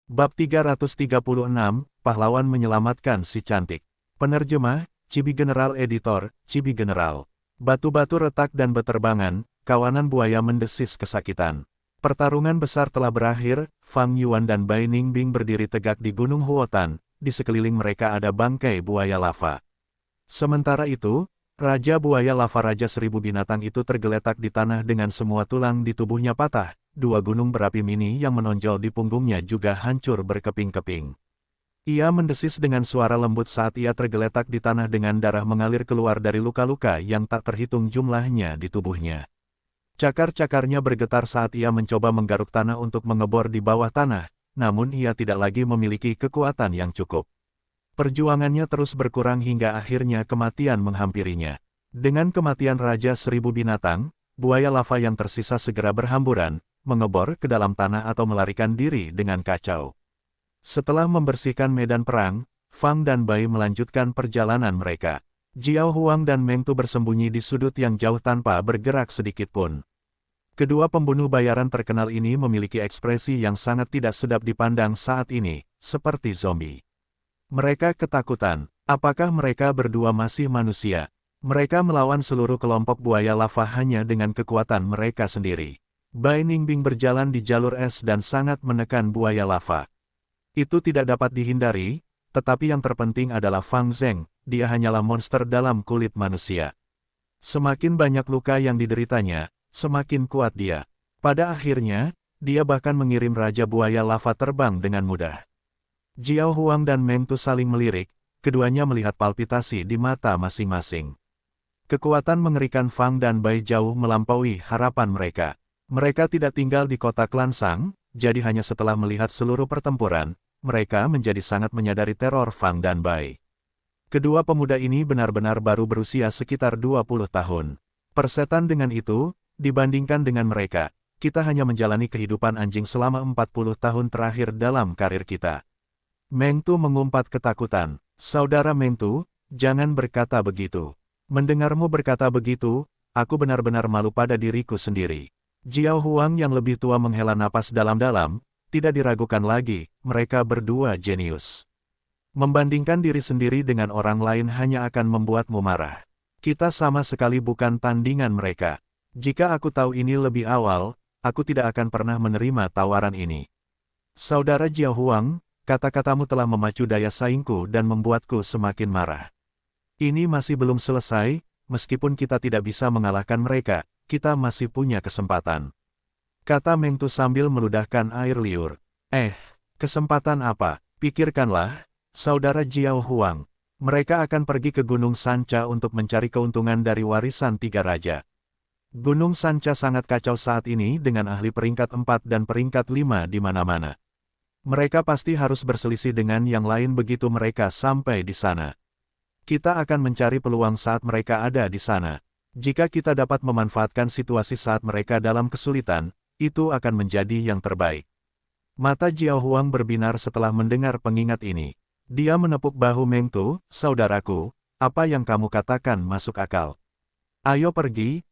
Bab 336, Pahlawan Menyelamatkan Si Cantik. Penerjemah, Chibi General Editor, Chibi General. Batu-batu retak dan beterbangan, kawanan buaya mendesis kesakitan. Pertarungan besar telah berakhir, Fang Yuan dan Bai Ningbing berdiri tegak di Gunung Huotan, di sekeliling mereka ada bangkai buaya lava. Sementara itu, Raja Buaya Lava Raja Seribu Binatang itu tergeletak di tanah dengan semua tulang di tubuhnya patah, dua gunung berapi mini yang menonjol di punggungnya juga hancur berkeping-keping. Ia mendesis dengan suara lembut saat ia tergeletak di tanah dengan darah mengalir keluar dari luka-luka yang tak terhitung jumlahnya di tubuhnya. Cakar-cakarnya bergetar saat ia mencoba menggaruk tanah untuk mengebor di bawah tanah, namun ia tidak lagi memiliki kekuatan yang cukup. Perjuangannya terus berkurang hingga akhirnya kematian menghampirinya. Dengan kematian Raja Seribu Binatang, buaya lava yang tersisa segera berhamburan, mengebor ke dalam tanah atau melarikan diri dengan kacau. Setelah membersihkan medan perang, Fang dan Bai melanjutkan perjalanan mereka. Jiao Huang dan Meng Tu bersembunyi di sudut yang jauh tanpa bergerak sedikitpun. Kedua pembunuh bayaran terkenal ini memiliki ekspresi yang sangat tidak sedap dipandang saat ini, seperti zombie. Mereka ketakutan. Apakah mereka berdua masih manusia? Mereka melawan seluruh kelompok buaya lava hanya dengan kekuatan mereka sendiri. Bai Ningbing berjalan di jalur es dan sangat menekan buaya lava. Itu tidak dapat dihindari, tetapi yang terpenting adalah Fang Zheng, dia hanyalah monster dalam kulit manusia. Semakin banyak luka yang dideritanya, semakin kuat dia. Pada akhirnya, dia bahkan mengirim Raja Buaya Lava terbang dengan mudah. Jiao Huang dan Meng Tu saling melirik, keduanya melihat palpitasi di mata masing-masing. Kekuatan mengerikan Fang dan Bai jauh melampaui harapan mereka. Mereka tidak tinggal di kota Klansang, jadi hanya setelah melihat seluruh pertempuran, mereka menjadi sangat menyadari teror Fang dan Bai. Kedua pemuda ini benar-benar baru berusia sekitar 20 tahun. Persetan dengan itu, dibandingkan dengan mereka, kita hanya menjalani kehidupan anjing selama 40 tahun terakhir dalam karir kita. Meng Tu mengumpat ketakutan. Saudara Meng Tu, jangan berkata begitu. Mendengarmu berkata begitu, aku benar-benar malu pada diriku sendiri. Jiao Huang yang lebih tua menghela napas dalam-dalam, tidak diragukan lagi, mereka berdua jenius. Membandingkan diri sendiri dengan orang lain hanya akan membuatmu marah. Kita sama sekali bukan tandingan mereka. Jika aku tahu ini lebih awal, aku tidak akan pernah menerima tawaran ini. Saudara Jiao Huang, kata-katamu telah memacu daya saingku dan membuatku semakin marah. Ini masih belum selesai, meskipun kita tidak bisa mengalahkan mereka, kita masih punya kesempatan. Kata Meng Tu sambil meludahkan air liur. Kesempatan apa? Pikirkanlah, saudara Jiao Huang. Mereka akan pergi ke Gunung Sanca untuk mencari keuntungan dari warisan tiga raja. Gunung Sanca sangat kacau saat ini dengan ahli peringkat 4 dan peringkat 5 di mana-mana. Mereka pasti harus berselisih dengan yang lain begitu mereka sampai di sana. Kita akan mencari peluang saat mereka ada di sana. Jika kita dapat memanfaatkan situasi saat mereka dalam kesulitan, itu akan menjadi yang terbaik. Mata Jiao Huang berbinar setelah mendengar pengingat ini. Dia menepuk bahu Meng Tu, saudaraku, apa yang kamu katakan masuk akal. Ayo pergi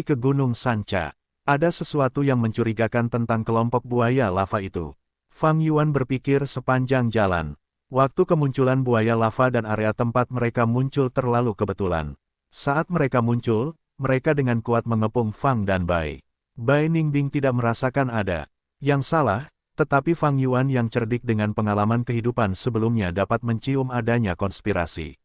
ke Gunung Sanca. Ada sesuatu yang mencurigakan tentang kelompok buaya lava itu. Fang Yuan berpikir sepanjang jalan. Waktu kemunculan buaya lava dan area tempat mereka muncul terlalu kebetulan. Saat mereka muncul, mereka dengan kuat mengepung Fang dan Bai. Bai Ningbing tidak merasakan ada yang salah, tetapi Fang Yuan yang cerdik dengan pengalaman kehidupan sebelumnya dapat mencium adanya konspirasi.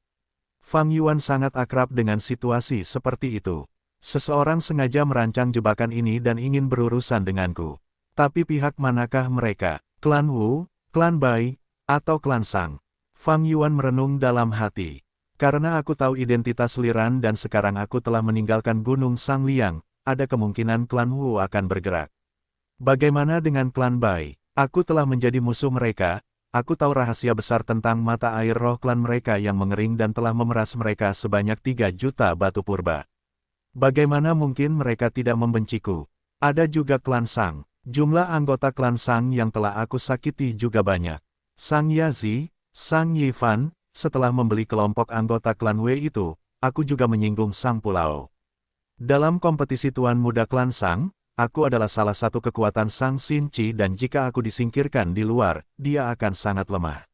Fang Yuan sangat akrab dengan situasi seperti itu. Seseorang sengaja merancang jebakan ini dan ingin berurusan denganku. Tapi pihak manakah mereka? Klan Wu, Klan Bai, atau Klan Sang? Fang Yuan merenung dalam hati. Karena aku tahu identitas Liran dan sekarang aku telah meninggalkan Gunung Sangliang, ada kemungkinan Klan Wu akan bergerak. Bagaimana dengan Klan Bai? Aku telah menjadi musuh mereka, aku tahu rahasia besar tentang mata air roh klan mereka yang mengering dan telah memeras mereka sebanyak 3 juta batu purba. Bagaimana mungkin mereka tidak membenciku? Ada juga Klan Sang. Jumlah anggota Klan Sang yang telah aku sakiti juga banyak. Sang Yazi, Sang Yifan, setelah membeli kelompok anggota Klan Wei itu, aku juga menyinggung Sang Pulau. Dalam kompetisi Tuan Muda Klan Sang, aku adalah salah satu kekuatan Sang Xin Qi dan jika aku disingkirkan di luar, dia akan sangat lemah.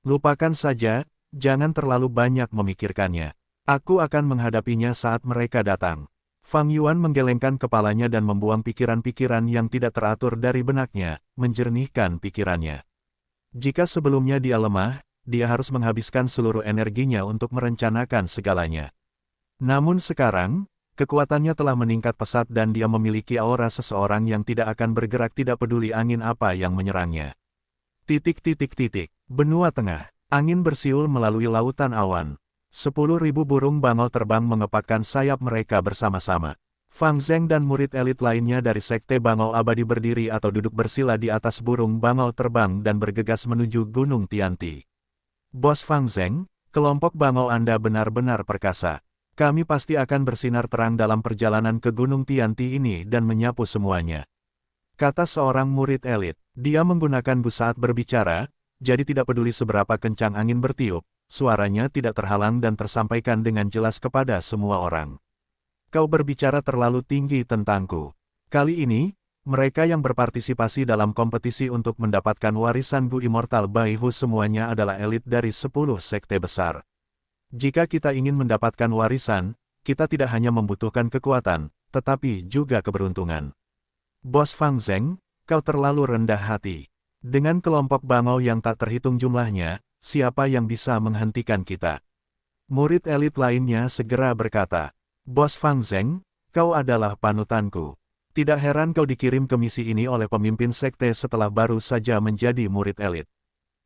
Lupakan saja, jangan terlalu banyak memikirkannya. Aku akan menghadapinya saat mereka datang. Fang Yuan menggelengkan kepalanya dan membuang pikiran-pikiran yang tidak teratur dari benaknya, menjernihkan pikirannya. Jika sebelumnya dia lemah, dia harus menghabiskan seluruh energinya untuk merencanakan segalanya. Namun sekarang, kekuatannya telah meningkat pesat dan dia memiliki aura seseorang yang tidak akan bergerak tidak peduli angin apa yang menyerangnya. Benua Tengah. Angin bersiul melalui lautan awan. 10.000 burung bangau terbang mengepakkan sayap mereka bersama-sama. Fang Zheng dan murid elit lainnya dari Sekte Bangau Abadi berdiri atau duduk bersila di atas burung bangau terbang dan bergegas menuju Gunung Tianti. Bos Fang Zheng, kelompok bangau Anda benar-benar perkasa. Kami pasti akan bersinar terang dalam perjalanan ke Gunung Tianti ini dan menyapu semuanya. Kata seorang murid elit, dia menggunakan bus saat berbicara, jadi tidak peduli seberapa kencang angin bertiup, suaranya tidak terhalang dan tersampaikan dengan jelas kepada semua orang. Kau berbicara terlalu tinggi tentangku. Kali ini, mereka yang berpartisipasi dalam kompetisi untuk mendapatkan warisan Gu Immortal Baihu semuanya adalah elit dari 10 sekte besar. Jika kita ingin mendapatkan warisan, kita tidak hanya membutuhkan kekuatan, tetapi juga keberuntungan. Bos Fang Zheng, kau terlalu rendah hati. Dengan kelompok bangau yang tak terhitung jumlahnya, siapa yang bisa menghentikan kita? Murid elit lainnya segera berkata, Bos Fang Zheng, kau adalah panutanku. Tidak heran kau dikirim ke misi ini oleh pemimpin sekte setelah baru saja menjadi murid elit.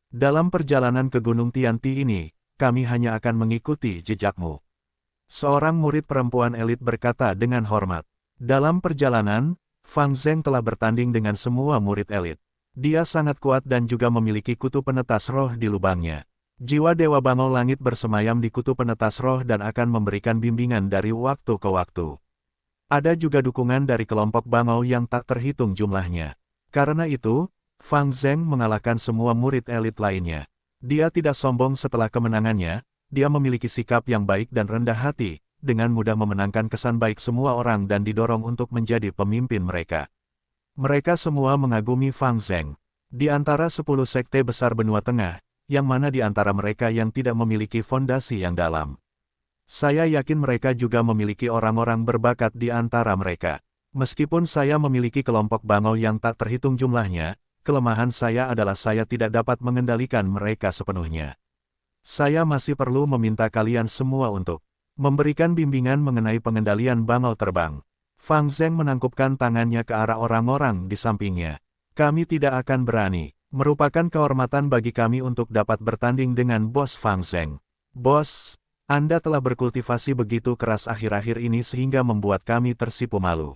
Dalam perjalanan ke Gunung Tianti ini, kami hanya akan mengikuti jejakmu. Seorang murid perempuan elit berkata dengan hormat. Dalam perjalanan, Fang Zheng telah bertanding dengan semua murid elit. Dia sangat kuat dan juga memiliki kutu penetas roh di lubangnya. Jiwa Dewa Bangau Langit bersemayam di kutu penetas roh dan akan memberikan bimbingan dari waktu ke waktu. Ada juga dukungan dari kelompok bangau yang tak terhitung jumlahnya. Karena itu, Fang Zheng mengalahkan semua murid elit lainnya. Dia tidak sombong setelah kemenangannya, dia memiliki sikap yang baik dan rendah hati, dengan mudah memenangkan kesan baik semua orang dan didorong untuk menjadi pemimpin mereka. Mereka semua mengagumi Fang Zheng. Di antara 10 sekte besar benua tengah, yang mana di antara mereka yang tidak memiliki fondasi yang dalam. Saya yakin mereka juga memiliki orang-orang berbakat di antara mereka. Meskipun saya memiliki kelompok bangau yang tak terhitung jumlahnya, kelemahan saya adalah saya tidak dapat mengendalikan mereka sepenuhnya. Saya masih perlu meminta kalian semua untuk memberikan bimbingan mengenai pengendalian bangau terbang. Fang Zheng menangkupkan tangannya ke arah orang-orang di sampingnya. Kami tidak akan berani. Merupakan kehormatan bagi kami untuk dapat bertanding dengan Bos Fang Zheng. Bos, Anda telah berkultivasi begitu keras akhir-akhir ini sehingga membuat kami tersipu malu.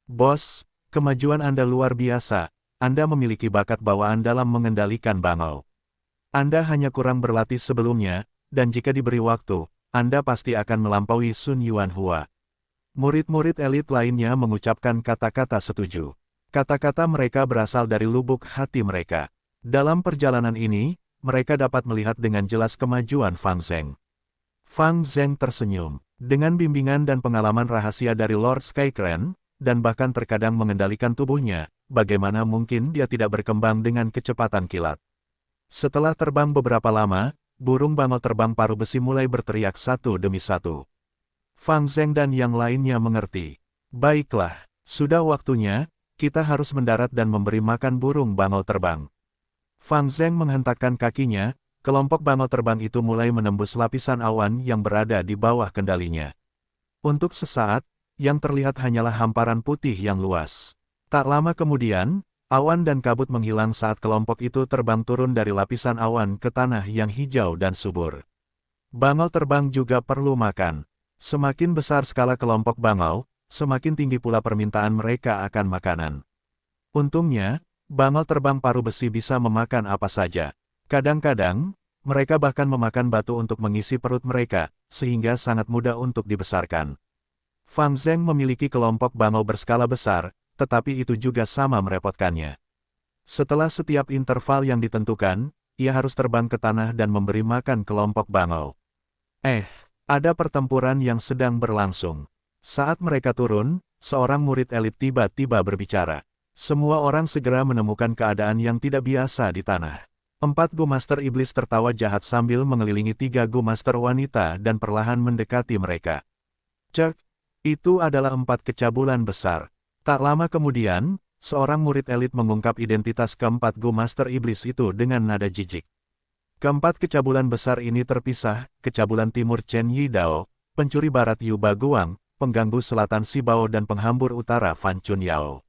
Bos, kemajuan Anda luar biasa. Anda memiliki bakat bawaan dalam mengendalikan bangau. Anda hanya kurang berlatih sebelumnya, dan jika diberi waktu, Anda pasti akan melampaui Sun Yuanhua. Murid-murid elit lainnya mengucapkan kata-kata setuju. Kata-kata mereka berasal dari lubuk hati mereka. Dalam perjalanan ini, mereka dapat melihat dengan jelas kemajuan Fang Zheng. Fang Zheng tersenyum. Dengan bimbingan dan pengalaman rahasia dari Lord Skycrane, dan bahkan terkadang mengendalikan tubuhnya, bagaimana mungkin dia tidak berkembang dengan kecepatan kilat. Setelah terbang beberapa lama, burung bangau terbang paruh besi mulai berteriak satu demi satu. Fang Zheng dan yang lainnya mengerti. Baiklah, sudah waktunya, kita harus mendarat dan memberi makan burung bangau terbang. Fang Zheng menghentakkan kakinya, kelompok bangau terbang itu mulai menembus lapisan awan yang berada di bawah kendalinya. Untuk sesaat, yang terlihat hanyalah hamparan putih yang luas. Tak lama kemudian, awan dan kabut menghilang saat kelompok itu terbang turun dari lapisan awan ke tanah yang hijau dan subur. Bangau terbang juga perlu makan. Semakin besar skala kelompok bangau, semakin tinggi pula permintaan mereka akan makanan. Untungnya, bangau terbang paruh besi bisa memakan apa saja. Kadang-kadang, mereka bahkan memakan batu untuk mengisi perut mereka, sehingga sangat mudah untuk dibesarkan. Fang Zheng memiliki kelompok bangau berskala besar, tetapi itu juga sama merepotkannya. Setelah setiap interval yang ditentukan, ia harus terbang ke tanah dan memberi makan kelompok bangau. Ada pertempuran yang sedang berlangsung. Saat mereka turun, seorang murid elit tiba-tiba berbicara. Semua orang segera menemukan keadaan yang tidak biasa di tanah. 4 Go Master Iblis tertawa jahat sambil mengelilingi 3 Go Master wanita dan perlahan mendekati mereka. Cek, itu adalah 4 kecabulan besar. Tak lama kemudian, seorang murid elit mengungkap identitas keempat Go Master Iblis itu dengan nada jijik. Keempat kecabulan besar ini terpisah, kecabulan timur Chen Yidao, pencuri barat Yu Baguang, pengganggu selatan Sibao dan penghambur utara Fan Chunyao.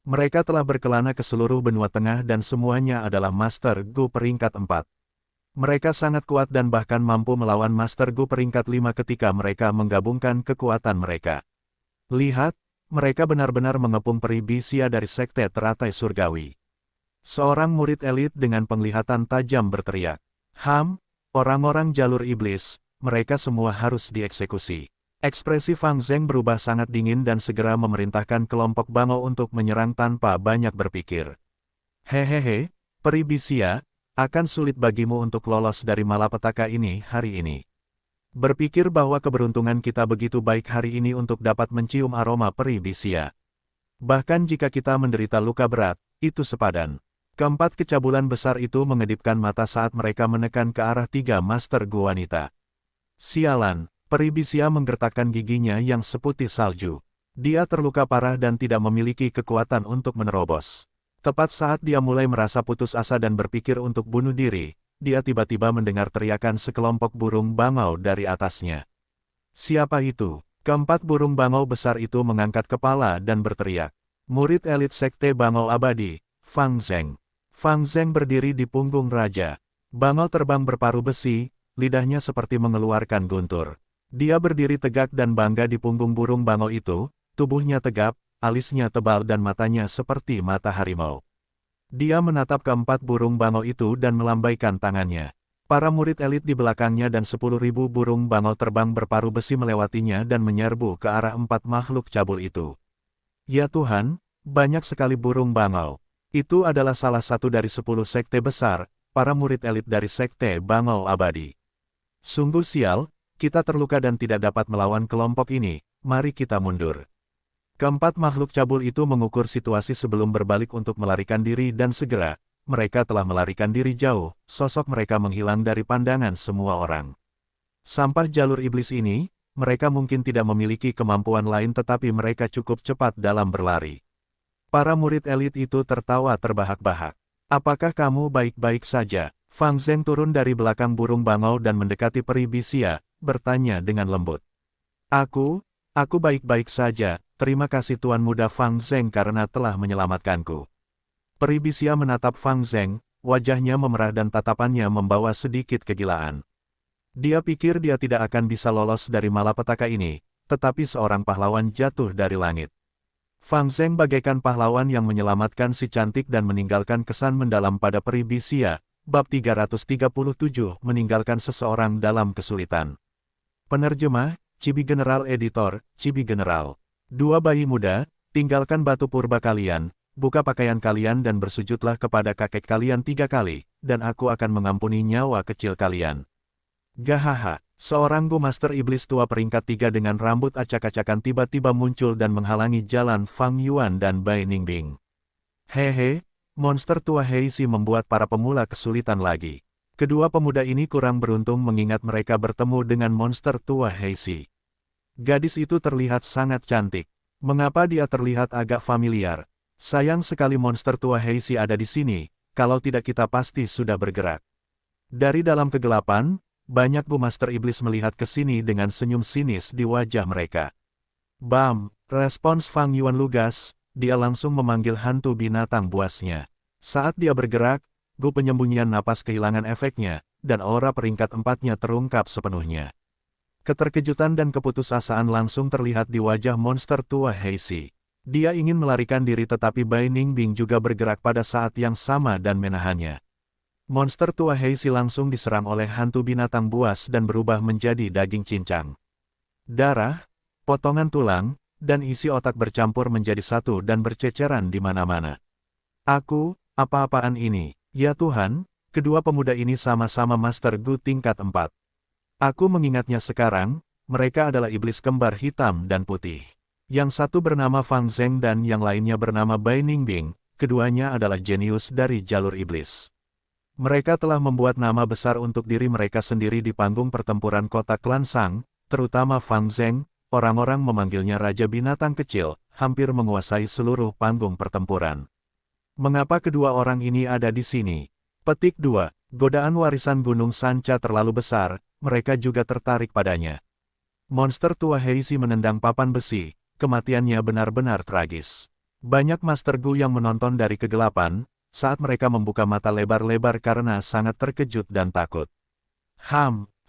Mereka telah berkelana ke seluruh benua tengah dan semuanya adalah Master Go peringkat 4. Mereka sangat kuat dan bahkan mampu melawan Master Go peringkat 5 ketika mereka menggabungkan kekuatan mereka. Lihat, mereka benar-benar mengepung peri Bisia dari sekte teratai surgawi. Seorang murid elit dengan penglihatan tajam berteriak, orang-orang jalur iblis, mereka semua harus dieksekusi. Ekspresi Fang Zheng berubah sangat dingin dan segera memerintahkan kelompok Bango untuk menyerang tanpa banyak berpikir. Hehehe, peri Bisia, akan sulit bagimu untuk lolos dari malapetaka ini hari ini. Berpikir bahwa keberuntungan kita begitu baik hari ini untuk dapat mencium aroma peri Bisia. Bahkan jika kita menderita luka berat, itu sepadan. Keempat kecabulan besar itu mengedipkan mata saat mereka menekan ke arah 3 Master Go wanita. Sialan. Peri Bisia menggertakkan giginya yang seputih salju. Dia terluka parah dan tidak memiliki kekuatan untuk menerobos. Tepat saat dia mulai merasa putus asa dan berpikir untuk bunuh diri, dia tiba-tiba mendengar teriakan sekelompok burung bangau dari atasnya. Siapa itu? Keempat burung bangau besar itu mengangkat kepala dan berteriak. Murid elit sekte bangau abadi, Fang Zheng. Fang Zheng berdiri di punggung raja. Bangau terbang berparuh besi, lidahnya seperti mengeluarkan guntur. Dia berdiri tegak dan bangga di punggung burung bangau itu, tubuhnya tegap, alisnya tebal dan matanya seperti mata harimau. Dia menatap keempat burung bangau itu dan melambaikan tangannya. Para murid elit di belakangnya dan 10.000 burung bangau terbang berparuh besi melewatinya dan menyerbu ke arah 4 makhluk cabul itu. Ya Tuhan, banyak sekali burung bangau. Itu adalah salah satu dari 10 sekte besar, para murid elit dari sekte bangau abadi. Sungguh sial. Kita terluka dan tidak dapat melawan kelompok ini, mari kita mundur. Keempat makhluk cabul itu mengukur situasi sebelum berbalik untuk melarikan diri dan segera, mereka telah melarikan diri jauh, sosok mereka menghilang dari pandangan semua orang. Sampah jalur iblis ini, mereka mungkin tidak memiliki kemampuan lain tetapi mereka cukup cepat dalam berlari. Para murid elit itu tertawa terbahak-bahak. Apakah kamu baik-baik saja? Fang Zheng turun dari belakang burung bangau dan mendekati peri Bisia, bertanya dengan lembut. Aku baik-baik saja, terima kasih Tuan Muda Fang Zheng karena telah menyelamatkanku. Peri Bisia menatap Fang Zheng, wajahnya memerah dan tatapannya membawa sedikit kegilaan. Dia pikir dia tidak akan bisa lolos dari malapetaka ini, tetapi seorang pahlawan jatuh dari langit. Fang Zheng bagaikan pahlawan yang menyelamatkan si cantik dan meninggalkan kesan mendalam pada peri Bisia. Bab 337, meninggalkan seseorang dalam kesulitan. Penerjemah, Chibi General Editor, Chibi General. 2 bayi muda, tinggalkan batu purba kalian, buka pakaian kalian dan bersujudlah kepada kakek kalian 3 kali, dan aku akan mengampuni nyawa kecil kalian. Gahaha, seorang Go Master Iblis tua peringkat 3 dengan rambut acak-acakan tiba-tiba muncul dan menghalangi jalan Fang Yuan dan Bai Ningbing. Hehe. Monster tua Heisi membuat para pemula kesulitan lagi. Kedua pemuda ini kurang beruntung mengingat mereka bertemu dengan monster tua Heisi. Gadis itu terlihat sangat cantik. Mengapa dia terlihat agak familiar? Sayang sekali monster tua Heisi ada di sini, kalau tidak kita pasti sudah bergerak. Dari dalam kegelapan, banyak Go Master Iblis melihat ke sini dengan senyum sinis di wajah mereka. Bam, respons Fang Yuan lugas. Dia langsung memanggil hantu binatang buasnya. Saat dia bergerak, Go penyembunyian napas kehilangan efeknya, dan aura peringkat 4-nya terungkap sepenuhnya. Keterkejutan dan keputusasaan langsung terlihat di wajah monster tua Heisi. Dia ingin melarikan diri tetapi Bai Ningbing juga bergerak pada saat yang sama dan menahannya. Monster tua Heisi langsung diserang oleh hantu binatang buas dan berubah menjadi daging cincang. Darah, potongan tulang, dan isi otak bercampur menjadi satu dan berceceran di mana-mana. Apa-apaan ini? Ya Tuhan, kedua pemuda ini sama-sama Master Gu tingkat 4. Aku mengingatnya sekarang, mereka adalah iblis kembar hitam dan putih. Yang satu bernama Fang Zheng dan yang lainnya bernama Bai Ningbing, keduanya adalah jenius dari jalur iblis. Mereka telah membuat nama besar untuk diri mereka sendiri di panggung pertempuran kota Klan Sang, terutama Fang Zheng, orang-orang memanggilnya Raja Binatang Kecil, hampir menguasai seluruh panggung pertempuran. Mengapa kedua orang ini ada di sini? Petik 2. Godaan warisan Gunung Sanca terlalu besar, mereka juga tertarik padanya. Monster tua Heishi menendang papan besi, kematiannya benar-benar tragis. Banyak Master Gu yang menonton dari kegelapan, saat mereka membuka mata lebar-lebar karena sangat terkejut dan takut.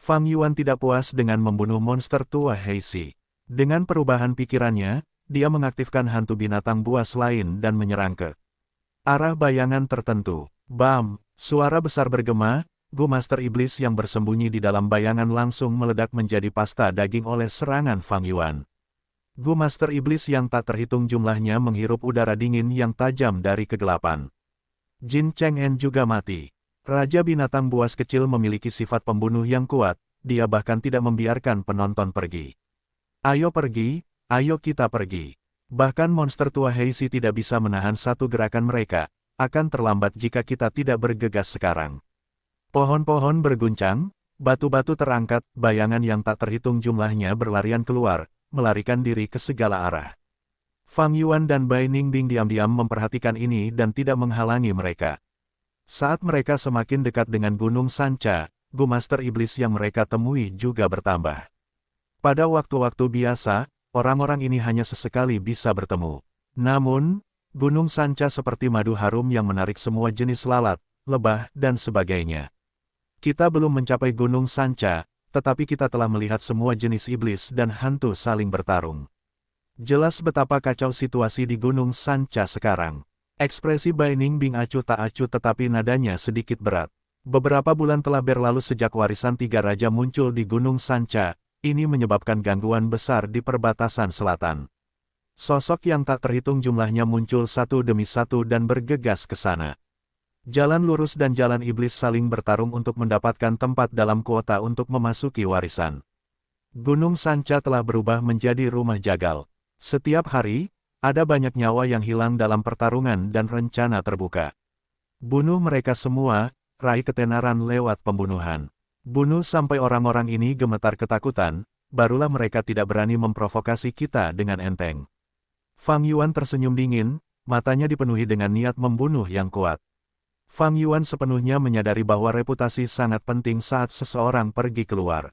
Fang Yuan tidak puas dengan membunuh monster tua Heishi. Dengan perubahan pikirannya, dia mengaktifkan hantu binatang buas lain dan menyerang ke arah bayangan tertentu. Bam! Suara besar bergema, Gu Master Iblis yang bersembunyi di dalam bayangan langsung meledak menjadi pasta daging oleh serangan Fang Yuan. Gu Master Iblis yang tak terhitung jumlahnya menghirup udara dingin yang tajam dari kegelapan. Jin Cheng'en juga mati. Raja binatang buas kecil memiliki sifat pembunuh yang kuat, dia bahkan tidak membiarkan penonton pergi. Ayo pergi, ayo kita pergi. Bahkan monster tua Heishi tidak bisa menahan satu gerakan mereka, akan terlambat jika kita tidak bergegas sekarang. Pohon-pohon berguncang, batu-batu terangkat, bayangan yang tak terhitung jumlahnya berlarian keluar, melarikan diri ke segala arah. Fang Yuan dan Bai Ningbing diam-diam memperhatikan ini dan tidak menghalangi mereka. Saat mereka semakin dekat dengan Gunung Sanca, Gu Master Iblis yang mereka temui juga bertambah. Pada waktu-waktu biasa, orang-orang ini hanya sesekali bisa bertemu. Namun, Gunung Sanca seperti madu harum yang menarik semua jenis lalat, lebah, dan sebagainya. Kita belum mencapai Gunung Sanca, tetapi kita telah melihat semua jenis iblis dan hantu saling bertarung. Jelas betapa kacau situasi di Gunung Sanca sekarang. Ekspresi Bai Ningbing acuh tak acuh tetapi nadanya sedikit berat. Beberapa bulan telah berlalu sejak warisan tiga raja muncul di Gunung Sanca, ini menyebabkan gangguan besar di perbatasan selatan. Sosok yang tak terhitung jumlahnya muncul satu demi satu dan bergegas ke sana. Jalan lurus dan jalan iblis saling bertarung untuk mendapatkan tempat dalam kuota untuk memasuki warisan. Gunung Sanca telah berubah menjadi rumah jagal. Setiap hari, ada banyak nyawa yang hilang dalam pertarungan dan rencana terbuka. Bunuh mereka semua, raih ketenaran lewat pembunuhan. Bunuh sampai orang-orang ini gemetar ketakutan, barulah mereka tidak berani memprovokasi kita dengan enteng. Fang Yuan tersenyum dingin, matanya dipenuhi dengan niat membunuh yang kuat. Fang Yuan sepenuhnya menyadari bahwa reputasi sangat penting saat seseorang pergi keluar.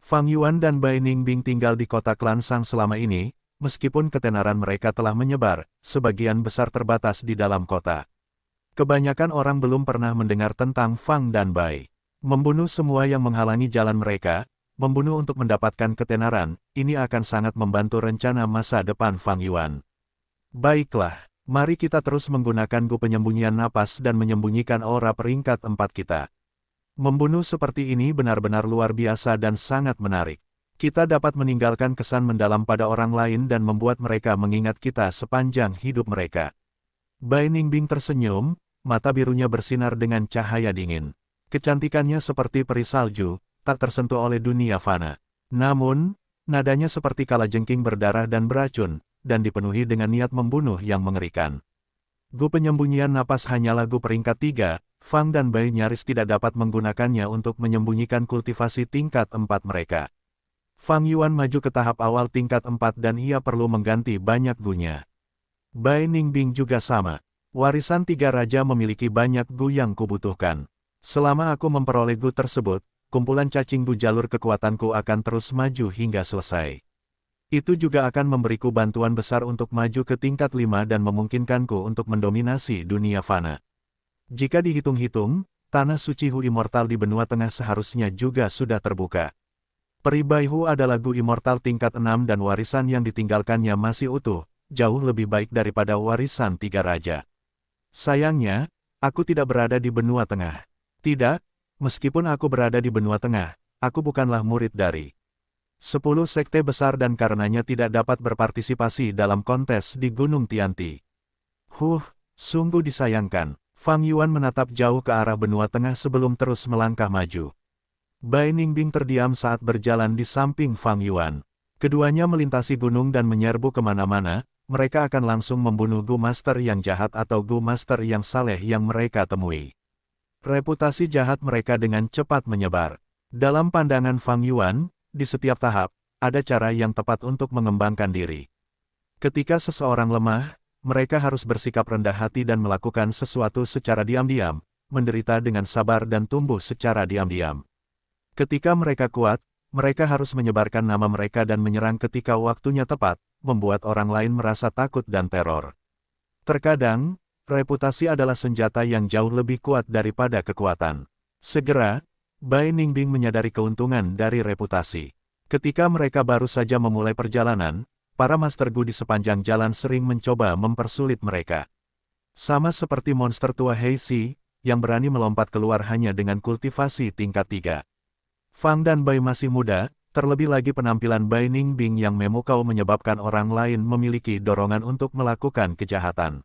Fang Yuan dan Bai Ningbing tinggal di kota Klan Sang selama ini, meskipun ketenaran mereka telah menyebar, sebagian besar terbatas di dalam kota. Kebanyakan orang belum pernah mendengar tentang Fang dan Bai. Membunuh semua yang menghalangi jalan mereka, membunuh untuk mendapatkan ketenaran, ini akan sangat membantu rencana masa depan Fang Yuan. Baiklah, mari kita terus menggunakan Gu penyembunyian napas dan menyembunyikan aura peringkat 4 kita. Membunuh seperti ini benar-benar luar biasa dan sangat menarik. Kita dapat meninggalkan kesan mendalam pada orang lain dan membuat mereka mengingat kita sepanjang hidup mereka. Bai Ningbing tersenyum, mata birunya bersinar dengan cahaya dingin. Kecantikannya seperti peri salju, tak tersentuh oleh dunia fana. Namun, nadanya seperti kalajengking berdarah dan beracun, dan dipenuhi dengan niat membunuh yang mengerikan. Gu penyembunyian napas hanyalah Gu peringkat 3, Fang dan Bai nyaris tidak dapat menggunakannya untuk menyembunyikan kultivasi tingkat 4 mereka. Fang Yuan maju ke tahap awal tingkat 4 dan ia perlu mengganti banyak Gu-nya. Bai Ningbing juga sama. Warisan tiga raja memiliki banyak Gu yang kubutuhkan. Selama aku memperoleh Gu tersebut, kumpulan cacing Gu jalur kekuatanku akan terus maju hingga selesai. Itu juga akan memberiku bantuan besar untuk maju ke tingkat 5 dan memungkinkanku untuk mendominasi dunia fana. Jika dihitung-hitung, tanah suci Hu Immortal di benua tengah seharusnya juga sudah terbuka. Peri Bai Hu adalah Gu Immortal tingkat 6 dan warisan yang ditinggalkannya masih utuh, jauh lebih baik daripada warisan tiga raja. Sayangnya, aku tidak berada di benua tengah. Tidak, meskipun aku berada di benua tengah, aku bukanlah murid dari 10 sekte besar dan karenanya tidak dapat berpartisipasi dalam kontes di Gunung Tianti. Sungguh disayangkan. Fang Yuan menatap jauh ke arah benua tengah sebelum terus melangkah maju. Bai Ningbing terdiam saat berjalan di samping Fang Yuan. Keduanya melintasi gunung dan menyerbu kemana-mana, mereka akan langsung membunuh Gu Master yang jahat atau Gu Master yang saleh yang mereka temui. Reputasi jahat mereka dengan cepat menyebar. Dalam pandangan Fang Yuan, di setiap tahap, ada cara yang tepat untuk mengembangkan diri. Ketika seseorang lemah, mereka harus bersikap rendah hati dan melakukan sesuatu secara diam-diam, menderita dengan sabar dan tumbuh secara diam-diam. Ketika mereka kuat, mereka harus menyebarkan nama mereka dan menyerang ketika waktunya tepat, membuat orang lain merasa takut dan teror. Terkadang, reputasi adalah senjata yang jauh lebih kuat daripada kekuatan. Segera, Bai Ningbing menyadari keuntungan dari reputasi. Ketika mereka baru saja memulai perjalanan, para Master Gu di sepanjang jalan sering mencoba mempersulit mereka. Sama seperti monster tua Heishi, yang berani melompat keluar hanya dengan kultivasi tingkat 3. Fang dan Bai masih muda, terlebih lagi penampilan Bai Ningbing yang memukau menyebabkan orang lain memiliki dorongan untuk melakukan kejahatan.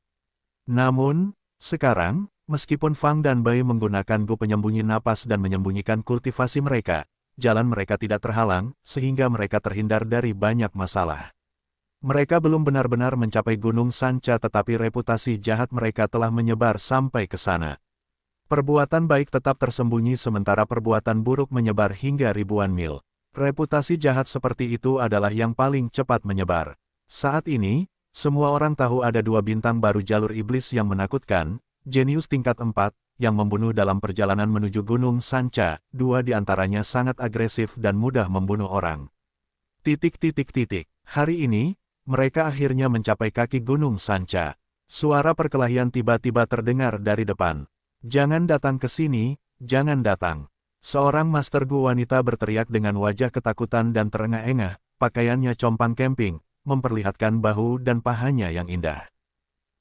Namun, sekarang, meskipun Fang dan Bai menggunakan Gu penyembunyi napas dan menyembunyikan kultivasi mereka, jalan mereka tidak terhalang, sehingga mereka terhindar dari banyak masalah. Mereka belum benar-benar mencapai Gunung Sanca tetapi reputasi jahat mereka telah menyebar sampai ke sana. Perbuatan baik tetap tersembunyi sementara perbuatan buruk menyebar hingga ribuan mil. Reputasi jahat seperti itu adalah yang paling cepat menyebar. Saat ini, semua orang tahu ada 2 bintang baru jalur iblis yang menakutkan, jenius tingkat 4, yang membunuh dalam perjalanan menuju Gunung Sanca, 2 di antaranya sangat agresif dan mudah membunuh orang. Hari ini, mereka akhirnya mencapai kaki Gunung Sanca. Suara perkelahian tiba-tiba terdengar dari depan. Jangan datang ke sini, jangan datang. Seorang Master Gu wanita berteriak dengan wajah ketakutan dan terengah-engah, pakaiannya compang camping, memperlihatkan bahu dan pahanya yang indah.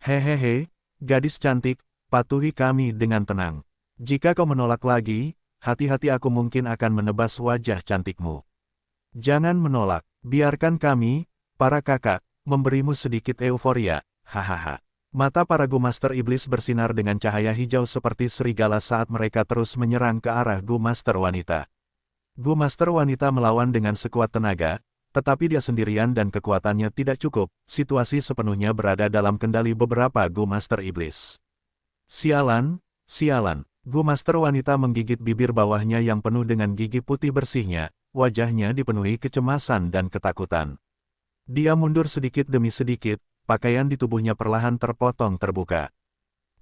Hehehe, gadis cantik, patuhi kami dengan tenang. Jika kau menolak lagi, hati-hati aku mungkin akan menebas wajah cantikmu. Jangan menolak, biarkan kami, para kakak, memberimu sedikit euforia, hahaha. Mata para Gu Master Iblis bersinar dengan cahaya hijau seperti serigala saat mereka terus menyerang ke arah Gu Master Wanita. Gu Master Wanita melawan dengan sekuat tenaga, tetapi dia sendirian dan kekuatannya tidak cukup, situasi sepenuhnya berada dalam kendali beberapa Gu Master Iblis. Sialan, sialan, Gu Master Wanita menggigit bibir bawahnya yang penuh dengan gigi putih bersihnya, wajahnya dipenuhi kecemasan dan ketakutan. Dia mundur sedikit demi sedikit, pakaian di tubuhnya perlahan terpotong terbuka.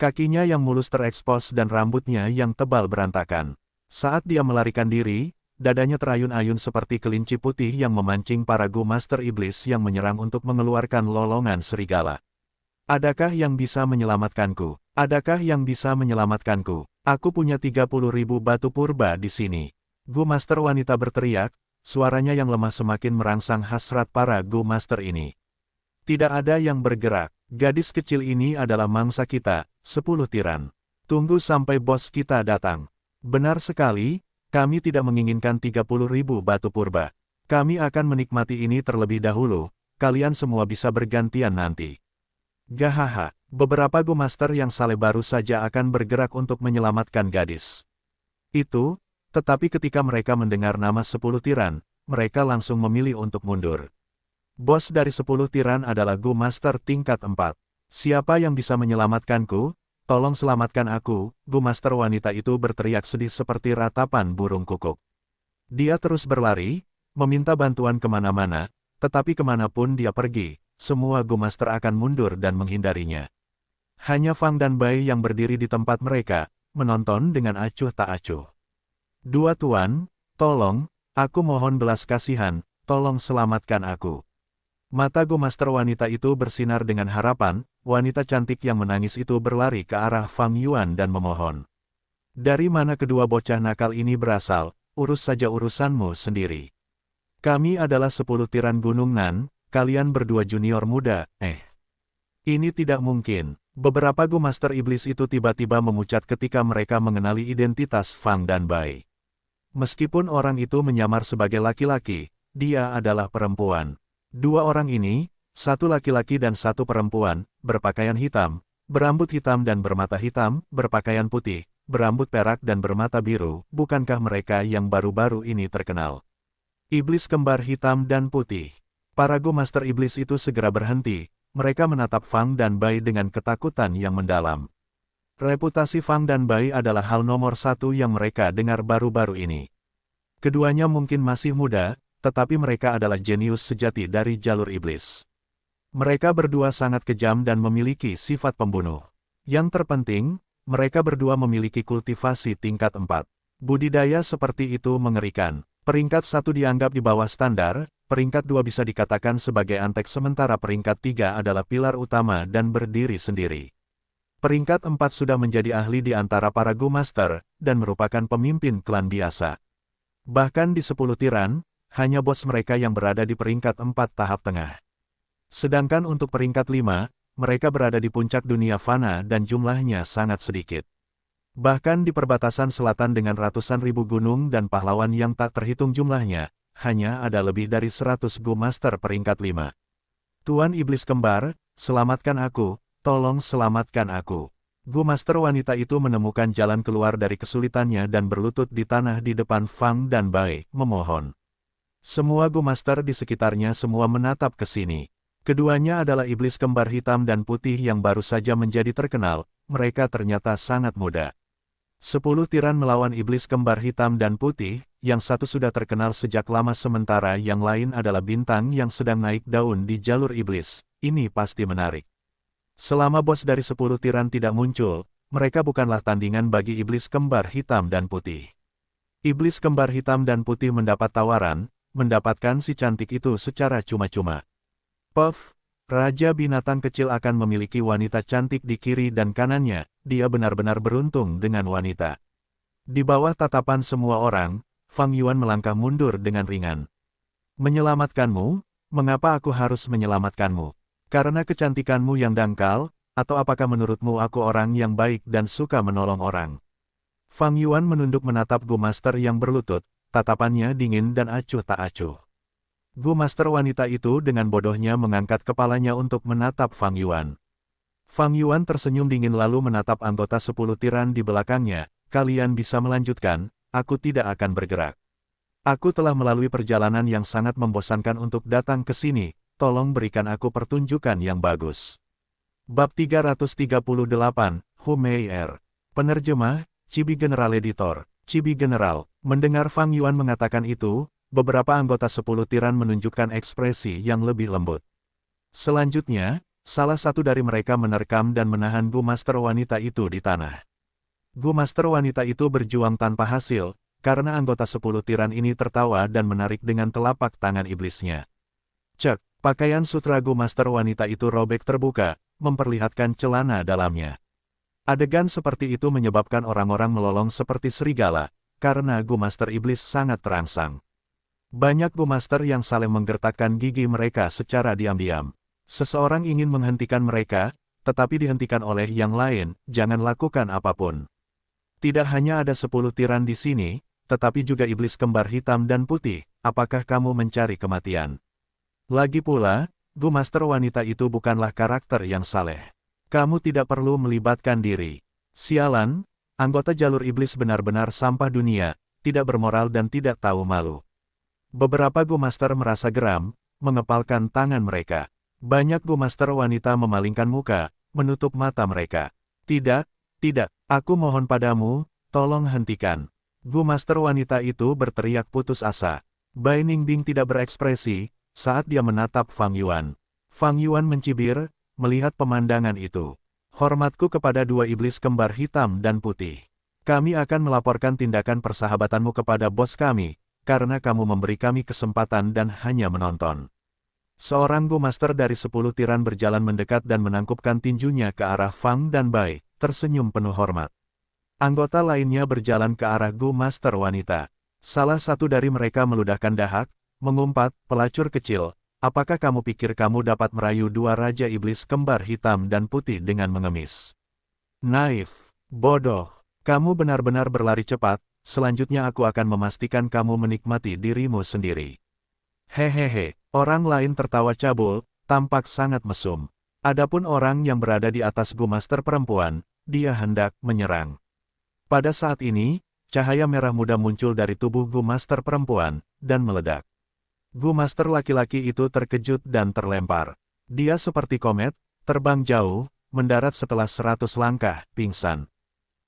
Kakinya yang mulus terekspos dan rambutnya yang tebal berantakan. Saat dia melarikan diri, dadanya terayun-ayun seperti kelinci putih yang memancing para Gu Master Iblis yang menyerang untuk mengeluarkan lolongan serigala. Adakah yang bisa menyelamatkanku? Adakah yang bisa menyelamatkanku? Aku punya 30.000 batu purba di sini. Gu Master Wanita berteriak, suaranya yang lemah semakin merangsang hasrat para Gu Master ini. Tidak ada yang bergerak. Gadis kecil ini adalah mangsa kita, 10 tiran. Tunggu sampai bos kita datang. Benar sekali, kami tidak menginginkan 30.000 batu purba. Kami akan menikmati ini terlebih dahulu, kalian semua bisa bergantian nanti. Gahaha, beberapa Gu Master yang saleh baru saja akan bergerak untuk menyelamatkan gadis. Tetapi ketika mereka mendengar nama 10 tiran, mereka langsung memilih untuk mundur. Bos dari 10 tiran adalah Gu Master tingkat 4. Siapa yang bisa menyelamatkanku? Tolong selamatkan aku, Gu Master wanita itu berteriak sedih seperti ratapan burung kukuk. Dia terus berlari, meminta bantuan kemana-mana, tetapi kemanapun dia pergi, semua Gu Master akan mundur dan menghindarinya. Hanya Fang dan Bai yang berdiri di tempat mereka, menonton dengan acuh tak acuh. Dua tuan, tolong, aku mohon belas kasihan, tolong selamatkan aku. Mata Gu Master wanita itu bersinar dengan harapan, wanita cantik yang menangis itu berlari ke arah Fang Yuan dan memohon. Dari mana kedua bocah nakal ini berasal, urus saja urusanmu sendiri. Kami adalah 10 tiran Gunung Nan, kalian berdua junior muda, Ini tidak mungkin. Beberapa Gu Master Iblis itu tiba-tiba memucat ketika mereka mengenali identitas Fang dan Bai. Meskipun orang itu menyamar sebagai laki-laki, dia adalah perempuan. Dua orang ini, satu laki-laki dan satu perempuan, berpakaian hitam, berambut hitam dan bermata hitam, berpakaian putih, berambut perak dan bermata biru, bukankah mereka yang baru-baru ini terkenal? Iblis kembar hitam dan putih. Para Go Master Iblis itu segera berhenti, mereka menatap Fang dan Bai dengan ketakutan yang mendalam. Reputasi Fang dan Bai adalah hal nomor satu yang mereka dengar baru-baru ini. Keduanya mungkin masih muda, tetapi mereka adalah jenius sejati dari jalur iblis. Mereka berdua sangat kejam dan memiliki sifat pembunuh. Yang terpenting, mereka berdua memiliki kultivasi tingkat 4. Budidaya seperti itu mengerikan. Peringkat 1 dianggap di bawah standar, peringkat 2 bisa dikatakan sebagai antek sementara peringkat 3 adalah pilar utama dan berdiri sendiri. Peringkat 4 sudah menjadi ahli di antara para Go Master, dan merupakan pemimpin klan biasa. Bahkan di 10 tiran, hanya bos mereka yang berada di peringkat 4 tahap tengah. Sedangkan untuk peringkat 5, mereka berada di puncak dunia fana dan jumlahnya sangat sedikit. Bahkan di perbatasan selatan dengan ratusan ribu gunung dan pahlawan yang tak terhitung jumlahnya, hanya ada lebih dari 100 Go Master peringkat 5. Tuan Iblis Kembar, selamatkan aku, tolong selamatkan aku. Go Master wanita itu menemukan jalan keluar dari kesulitannya dan berlutut di tanah di depan Fang dan Bai, memohon. Semua Go Master di sekitarnya semua menatap ke sini. Keduanya adalah iblis kembar hitam dan putih yang baru saja menjadi terkenal, mereka ternyata sangat muda. 10 tiran melawan iblis kembar hitam dan putih, yang satu sudah terkenal sejak lama sementara yang lain adalah bintang yang sedang naik daun di jalur iblis, ini pasti menarik. Selama bos dari 10 tiran tidak muncul, mereka bukanlah tandingan bagi iblis kembar hitam dan putih. Iblis kembar hitam dan putih mendapat tawaran, mendapatkan si cantik itu secara cuma-cuma. Puff, Raja Binatang Kecil akan memiliki wanita cantik di kiri dan kanannya, dia benar-benar beruntung dengan wanita. Di bawah tatapan semua orang, Fang Yuan melangkah mundur dengan ringan. Menyelamatkanmu? Mengapa aku harus menyelamatkanmu? Karena kecantikanmu yang dangkal, atau apakah menurutmu aku orang yang baik dan suka menolong orang? Fang Yuan menunduk menatap Go Master yang berlutut, tatapannya dingin dan acuh tak acuh. Go Master wanita itu dengan bodohnya mengangkat kepalanya untuk menatap Fang Yuan. Fang Yuan tersenyum dingin lalu menatap anggota 10 tiran di belakangnya, kalian bisa melanjutkan, aku tidak akan bergerak. Aku telah melalui perjalanan yang sangat membosankan untuk datang ke sini, tolong berikan aku pertunjukan yang bagus. Bab 338, Hu Mei Er. Penerjemah, Chibi General Editor, Chibi General. Mendengar Fang Yuan mengatakan itu, beberapa anggota 10 tiran menunjukkan ekspresi yang lebih lembut. Selanjutnya, salah satu dari mereka menerkam dan menahan Go Master wanita itu di tanah. Go Master wanita itu berjuang tanpa hasil, karena anggota 10 tiran ini tertawa dan menarik dengan telapak tangan iblisnya. Cek, pakaian sutra Go Master wanita itu robek terbuka, memperlihatkan celana dalamnya. Adegan seperti itu menyebabkan orang-orang melolong seperti serigala, karena Go Master iblis sangat terangsang. Banyak Go Master yang saling menggertakkan gigi mereka secara diam-diam. Seseorang ingin menghentikan mereka, tetapi dihentikan oleh yang lain, jangan lakukan apapun. Tidak hanya ada 10 tiran di sini, tetapi juga iblis kembar hitam dan putih, apakah kamu mencari kematian? Lagi pula, Go Master wanita itu bukanlah karakter yang saleh. Kamu tidak perlu melibatkan diri. Sialan, anggota jalur iblis benar-benar sampah dunia, tidak bermoral dan tidak tahu malu. Beberapa Go Master merasa geram, mengepalkan tangan mereka. Banyak Go Master wanita memalingkan muka, menutup mata mereka. Tidak, tidak, aku mohon padamu, tolong hentikan. Go Master wanita itu berteriak putus asa. Bai Ningbing tidak berekspresi, saat dia menatap Fang Yuan. Fang Yuan mencibir, melihat pemandangan itu. Hormatku kepada dua iblis kembar hitam dan putih. Kami akan melaporkan tindakan persahabatanmu kepada bos kami, karena kamu memberi kami kesempatan dan hanya menonton. Seorang Go Master dari 10 tiran berjalan mendekat dan menangkupkan tinjunya ke arah Fang dan Bai, tersenyum penuh hormat. Anggota lainnya berjalan ke arah Go Master wanita. Salah satu dari mereka meludahkan dahak, mengumpat, pelacur kecil, apakah kamu pikir kamu dapat merayu dua raja iblis kembar hitam dan putih dengan mengemis? Naif, bodoh, kamu benar-benar berlari cepat. Selanjutnya aku akan memastikan kamu menikmati dirimu sendiri. Hehehe, orang lain tertawa cabul, tampak sangat mesum. Adapun orang yang berada di atas Go Master perempuan, dia hendak menyerang. Pada saat ini, cahaya merah muda muncul dari tubuh Go Master perempuan, dan meledak. Gu Master laki-laki itu terkejut dan terlempar. Dia seperti komet, terbang jauh, mendarat setelah 100 langkah, pingsan.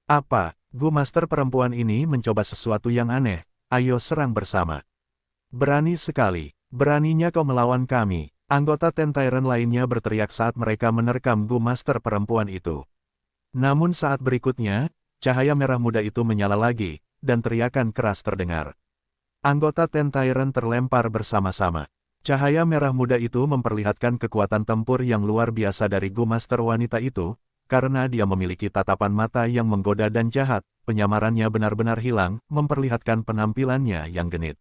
Apa? Gu Master perempuan ini mencoba sesuatu yang aneh. Ayo serang bersama. Berani sekali. Beraninya kau melawan kami. Anggota Ten Tyrant lainnya berteriak saat mereka menerkam Gu Master perempuan itu. Namun saat berikutnya, cahaya merah muda itu menyala lagi, dan teriakan keras terdengar. Anggota Ten Tyrant terlempar bersama-sama. Cahaya merah muda itu memperlihatkan kekuatan tempur yang luar biasa dari Gu Master wanita itu, karena dia memiliki tatapan mata yang menggoda dan jahat, penyamarannya benar-benar hilang, memperlihatkan penampilannya yang genit.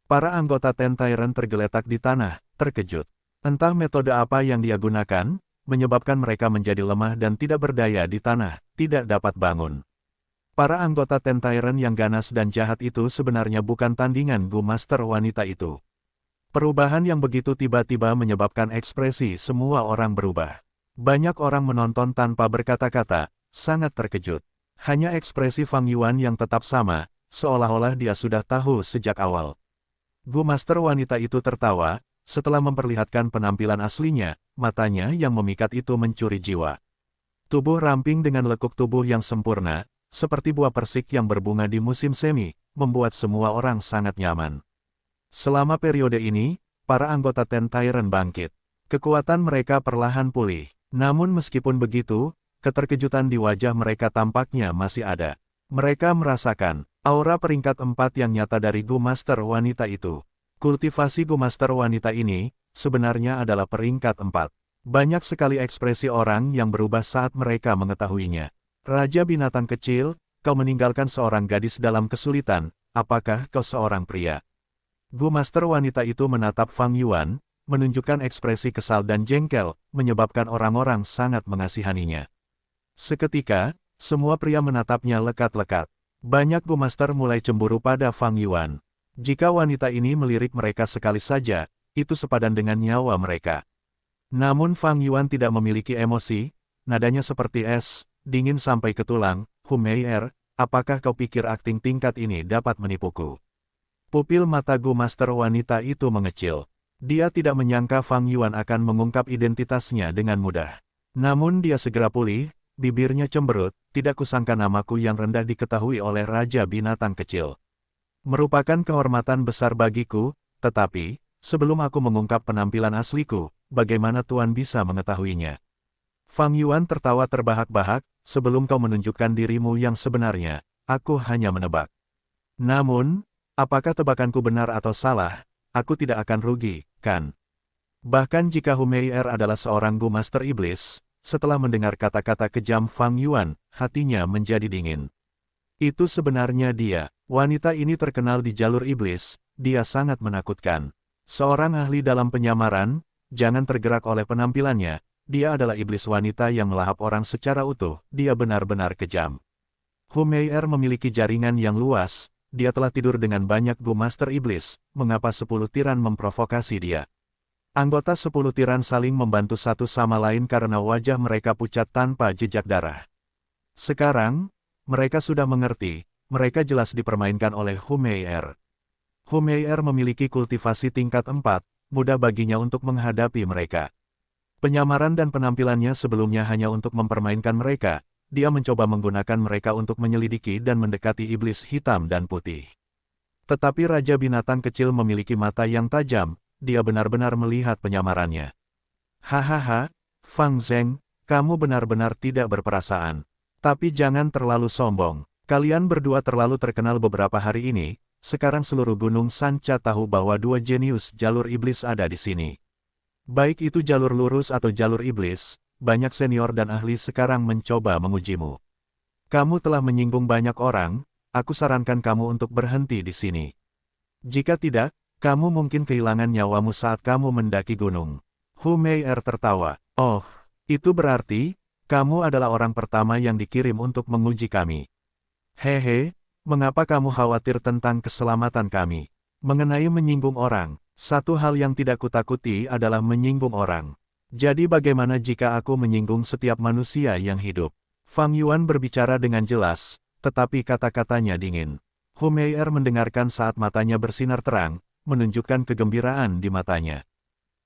Para anggota Ten Tyrant tergeletak di tanah, terkejut. Entah metode apa yang dia gunakan, menyebabkan mereka menjadi lemah dan tidak berdaya di tanah, tidak dapat bangun. Para anggota Ten Tyrant yang ganas dan jahat itu sebenarnya bukan tandingan Gu Master wanita itu. Perubahan yang begitu tiba-tiba menyebabkan ekspresi semua orang berubah. Banyak orang menonton tanpa berkata-kata, sangat terkejut. Hanya ekspresi Fang Yuan yang tetap sama, seolah-olah dia sudah tahu sejak awal. Gu Master wanita itu tertawa, setelah memperlihatkan penampilan aslinya, matanya yang memikat itu mencuri jiwa. Tubuh ramping dengan lekuk tubuh yang sempurna, seperti buah persik yang berbunga di musim semi, membuat semua orang sangat nyaman. Selama periode ini, para anggota Ten Tyrant bangkit. Kekuatan mereka perlahan pulih. Namun meskipun begitu, keterkejutan di wajah mereka tampaknya masih ada. Mereka merasakan aura peringkat 4 yang nyata dari Gu Master wanita itu. Kultivasi Gu Master wanita ini, sebenarnya adalah peringkat 4. Banyak sekali ekspresi orang yang berubah saat mereka mengetahuinya. Raja binatang kecil, kau meninggalkan seorang gadis dalam kesulitan, apakah kau seorang pria? Gu Master wanita itu menatap Fang Yuan, menunjukkan ekspresi kesal dan jengkel, menyebabkan orang-orang sangat mengasihaninya. Seketika, semua pria menatapnya lekat-lekat. Banyak Gu Master mulai cemburu pada Fang Yuan. Jika wanita ini melirik mereka sekali saja, itu sepadan dengan nyawa mereka. Namun Fang Yuan tidak memiliki emosi, nadanya seperti es, dingin sampai ke tulang. Humeier, apakah kau pikir akting tingkat ini dapat menipuku? Pupil mata Gu Master wanita itu mengecil. Dia tidak menyangka Fang Yuan akan mengungkap identitasnya dengan mudah. Namun dia segera pulih, bibirnya cemberut, tidak kusangka namaku yang rendah diketahui oleh Raja Binatang Kecil. Merupakan kehormatan besar bagiku, tetapi, sebelum aku mengungkap penampilan asliku, bagaimana Tuan bisa mengetahuinya? Fang Yuan tertawa terbahak-bahak, sebelum kau menunjukkan dirimu yang sebenarnya, aku hanya menebak. Namun, apakah tebakanku benar atau salah, aku tidak akan rugi, kan? Bahkan jika Humeier adalah seorang Gu Master Iblis, setelah mendengar kata-kata kejam Fang Yuan, hatinya menjadi dingin. Itu sebenarnya dia. Wanita ini terkenal di jalur iblis, dia sangat menakutkan. Seorang ahli dalam penyamaran, jangan tergerak oleh penampilannya, dia adalah iblis wanita yang melahap orang secara utuh, dia benar-benar kejam. Humeier memiliki jaringan yang luas, dia telah tidur dengan banyak Gu Master Iblis, mengapa 10 tiran memprovokasi dia? Anggota 10 tiran saling membantu satu sama lain karena wajah mereka pucat tanpa jejak darah. Sekarang, mereka sudah mengerti, mereka jelas dipermainkan oleh Humeier. Humeier memiliki kultivasi tingkat 4, mudah baginya untuk menghadapi mereka. Penyamaran dan penampilannya sebelumnya hanya untuk mempermainkan mereka, dia mencoba menggunakan mereka untuk menyelidiki dan mendekati iblis hitam dan putih. Tetapi Raja Binatang Kecil memiliki mata yang tajam, dia benar-benar melihat penyamarannya. Hahaha, Fang Zheng, kamu benar-benar tidak berperasaan. Tapi jangan terlalu sombong, kalian berdua terlalu terkenal beberapa hari ini, sekarang seluruh gunung Sanca tahu bahwa 2 jenius jalur iblis ada di sini. Baik itu jalur lurus atau jalur iblis, banyak senior dan ahli sekarang mencoba mengujimu. Kamu telah menyinggung banyak orang, aku sarankan kamu untuk berhenti di sini. Jika tidak, kamu mungkin kehilangan nyawamu saat kamu mendaki gunung. Humeier tertawa. Oh, itu berarti, kamu adalah orang pertama yang dikirim untuk menguji kami. Hehe, mengapa kamu khawatir tentang keselamatan kami? Mengenai menyinggung orang, satu hal yang tidak kutakuti adalah menyinggung orang. Jadi bagaimana jika aku menyinggung setiap manusia yang hidup? Fang Yuan berbicara dengan jelas, tetapi kata-katanya dingin. Humeier mendengarkan saat matanya bersinar terang, menunjukkan kegembiraan di matanya.